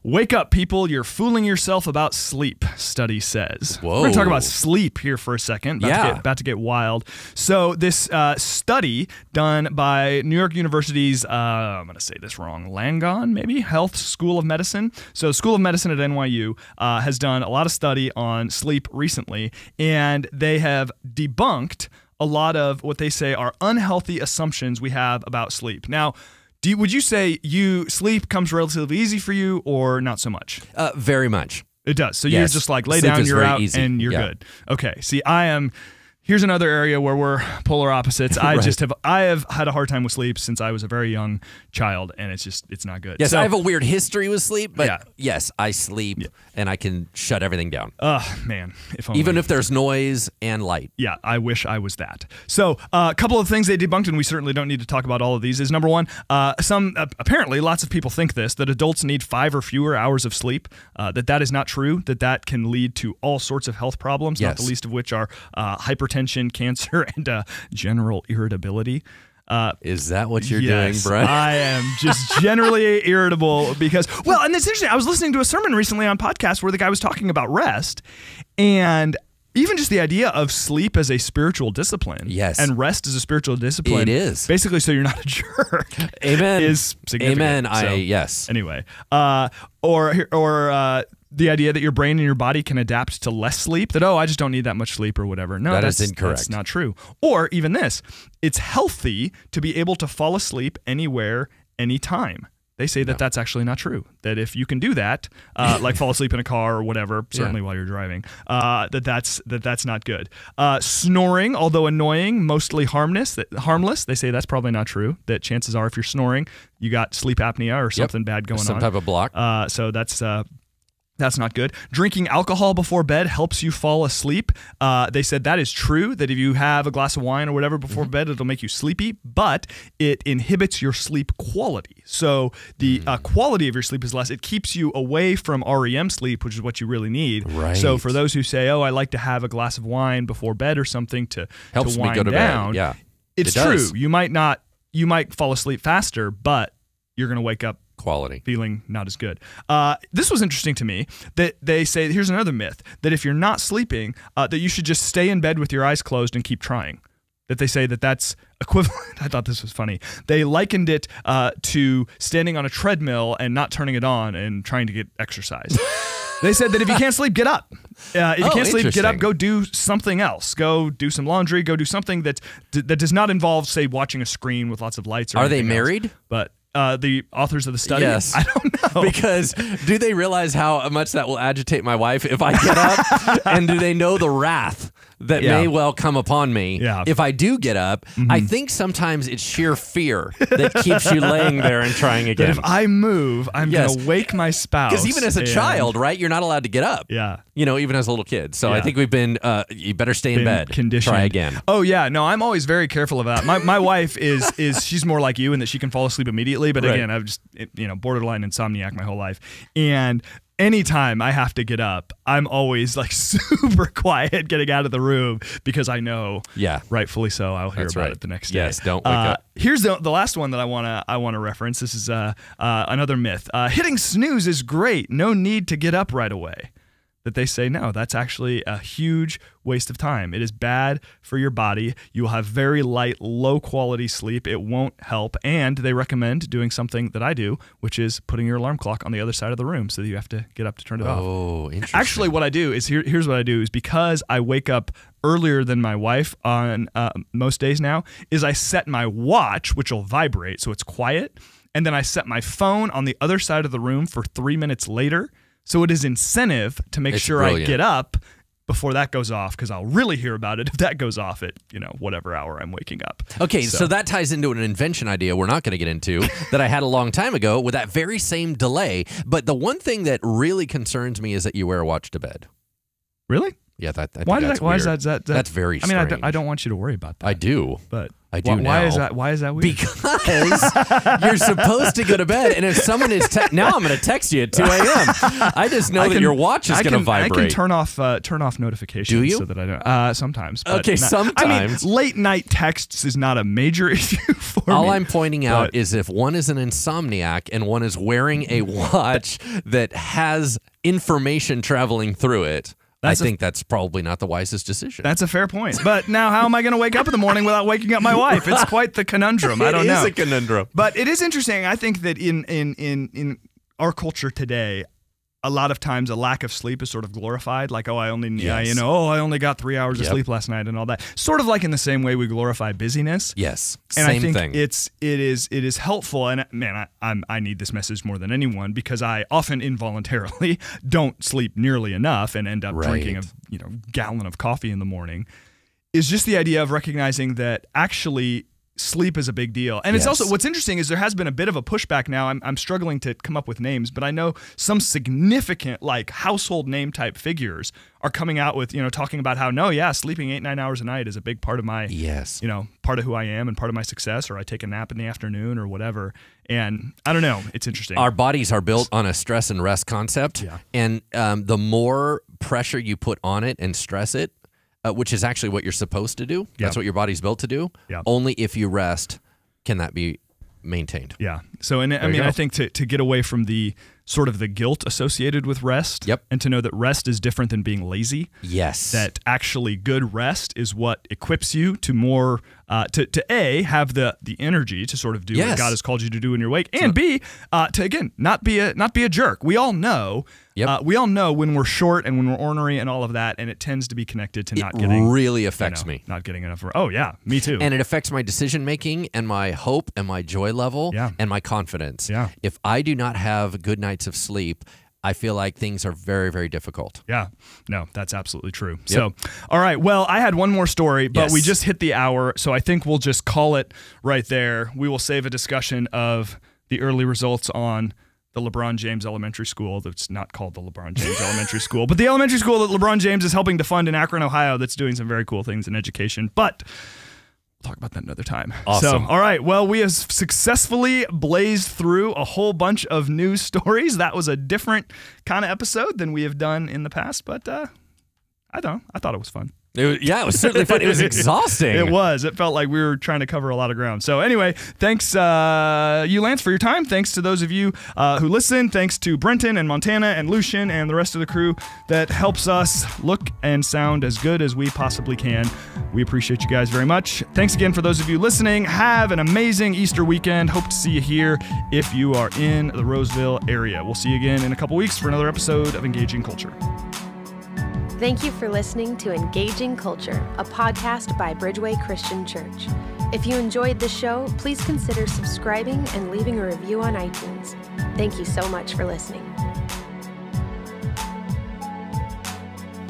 Wake up, people. You're fooling yourself about sleep, study says. Whoa. We're going to talk about sleep here for a second. About to get wild. So this study done by New York University's, I'm going to say this wrong, Langone, maybe, Health School of Medicine. So School of Medicine at NYU has done a lot of study on sleep recently, and they have debunked a lot of what they say are unhealthy assumptions we have about sleep. Now, would you say sleep comes relatively easy for you or not so much? Very much. It does. So you're just like lay Sleep down, is you're very out, easy. and you're good. Okay. See, here's another area where we're polar opposites. I have had a hard time with sleep since I was a very young child, and it's not good. Yes, so, I have a weird history with sleep, but yes, I sleep and I can shut everything down. Man, if only. Even if there's noise and light. Yeah, I wish I was that. So a couple of things they debunked, and we certainly don't need to talk about all of these, is number one, apparently lots of people think that adults need 5 or fewer hours of sleep, that is not true, that can lead to all sorts of health problems, not the least of which are hypertension, cancer, and general irritability. Is that what you're doing, Brian? I am just generally irritable because, and it's interesting. I was listening to a sermon recently on podcast where the guy was talking about rest, and even just the idea of sleep as a spiritual discipline, and rest as a spiritual discipline, it is basically so you're not a jerk. Amen. Is significant. Amen. Anyway, or the idea that your brain and your body can adapt to less sleep, that, I just don't need that much sleep or whatever. No, that's incorrect. That's not true. Or even this, it's healthy to be able to fall asleep anywhere, anytime. They say that that's actually not true. That if you can do that, like fall asleep in a car or whatever, certainly while you're driving, that's not good. Snoring, although annoying, mostly harmless. They say that's probably not true. That chances are, if you're snoring, you got sleep apnea or something bad going on. Some type of block. So that's not good. Drinking alcohol before bed helps you fall asleep. They said that is true, that if you have a glass of wine or whatever before bed, it'll make you sleepy, but it inhibits your sleep quality. So the quality of your sleep is less. It keeps you away from REM sleep, which is what you really need. Right. So for those who say, I like to have a glass of wine before bed or something to helps wind me go to down, bed. Yeah, it's true. You might fall asleep faster, but you're going to wake up quality feeling not as good. This was interesting to me that they say, here's another myth, that if you're not sleeping, that you should just stay in bed with your eyes closed and keep trying. That they say that's equivalent. I thought this was funny. They likened it to standing on a treadmill and not turning it on and trying to get exercise. They said that if you can't sleep, get up. If you can't sleep, get up, go do something else. Go do some laundry, go do something that does not involve, say, watching a screen with lots of lights or Are they anything married? else. But the authors of the study? Yes. I don't know. Because do they realize how much that will agitate my wife if I get up? And do they know the wrath that may well come upon me if I do get up? I think sometimes it's sheer fear that keeps you laying there and trying again. That if I move, I'm going to wake my spouse. Because even as a child, right, you're not allowed to get up. Yeah. You know, even as a little kid. So I think we've been, you better stay in bed. Conditioned. Try again. Oh, yeah. No, I'm always very careful of that. My wife is she's more like you in that she can fall asleep immediately. But again, I've just, borderline insomniac my whole life. And anytime I have to get up, I'm always like super quiet getting out of the room because I know, rightfully so, I'll hear about it the next day. Yes, don't wake up. Here's the last one that I want to reference. This is another myth. Hitting snooze is great. No need to get up right away. That they say, no, that's actually a huge waste of time. It is bad for your body. You will have very light, low-quality sleep. It won't help. And they recommend doing something that I do, which is putting your alarm clock on the other side of the room so that you have to get up to turn it off. Oh, interesting. Actually, what I do is, here's what I do, is because I wake up earlier than my wife on most days now, is I set my watch, which will vibrate, so it's quiet, and then I set my phone on the other side of the room for 3 minutes later. So it is incentive to make sure I get up before that goes off, because I'll really hear about it if that goes off at, whatever hour I'm waking up. Okay, so that ties into an invention idea we're not going to get into that I had a long time ago with that very same delay. But the one thing that really concerns me is that you wear a watch to bed. Really? Yeah, I think why that's is weird. That's very strange. I don't want you to worry about that. I do. But I do now. Why is that weird? Because you're supposed to go to bed, and if someone is now I'm going to text you at 2 a.m. I just know that your watch is going to vibrate. I can turn off notifications. Do you? So that I don't. Sometimes. But okay, sometimes. Late night texts is not a major issue for me. All I'm pointing out is if one is an insomniac and one is wearing a watch that has information traveling through it, I think that's probably not the wisest decision. That's a fair point. But now how am I going to wake up in the morning without waking up my wife? It's quite the conundrum. I don't know. It is a conundrum. But it is interesting. I think that in our culture today, a lot of times a lack of sleep is sort of glorified. Like, I only got 3 hours of sleep last night and all that. Sort of like in the same way we glorify busyness. Yes. And same I think thing. it is helpful. And man, I need this message more than anyone, because I often involuntarily don't sleep nearly enough and end up drinking a gallon of coffee in the morning. Is just the idea of recognizing that actually sleep is a big deal. And it's also, what's interesting is there has been a bit of a pushback now. I'm struggling to come up with names, but I know some significant household name type figures are coming out with, talking about how, sleeping 8-9 hours a night is a big part of my, part of who I am and part of my success, or I take a nap in the afternoon or whatever. And I don't know. It's interesting. Our bodies are built on a stress and rest concept. Yeah. And the more pressure you put on it and stress it, which is actually what you're supposed to do. That's what your body's built to do. Yep. Only if you rest can that be maintained. Yeah. So, I think to get away from the sort of the guilt associated with rest, and to know that rest is different than being lazy. Yes. That actually good rest is what equips you to more, to have the energy to sort of do what God has called you to do in your wake, and B, to again not be a jerk. We all know. We all know when we're short and when we're ornery and all of that, and it tends to be connected to not getting. It really affects me. Not getting enough. Oh yeah, me too. And it affects my decision making and my hope and my joy level and my confidence. Yeah. If I do not have good nights of sleep, I feel like things are very, very difficult. Yeah. No, that's absolutely true. Yep. So, all right. Well, I had one more story, but we just hit the hour, so I think we'll just call it right there. We will save a discussion of the early results on the LeBron James Elementary School. That's not called the LeBron James Elementary School, but the elementary school that LeBron James is helping to fund in Akron, Ohio, that's doing some very cool things in education. But we'll talk about that another time. Awesome. So, all right. Well, we have successfully blazed through a whole bunch of news stories. That was a different kind of episode than we have done in the past, but I thought it was fun. It was certainly fun. It was exhausting. It was. It felt like we were trying to cover a lot of ground. So anyway, thanks you, Lance, for your time. Thanks to those of you who listen. Thanks to Brenton and Montana and Lucian and the rest of the crew that helps us look and sound as good as we possibly can. We appreciate you guys very much. Thanks again for those of you listening. Have an amazing Easter weekend. Hope to see you here if you are in the Roseville area. We'll see you again in a couple weeks for another episode of Engaging Culture. Thank you for listening to Engaging Culture, a podcast by Bridgeway Christian Church. If you enjoyed this show, please consider subscribing and leaving a review on iTunes. Thank you so much for listening.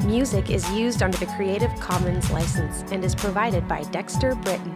Music is used under the Creative Commons license and is provided by Dexter Britton.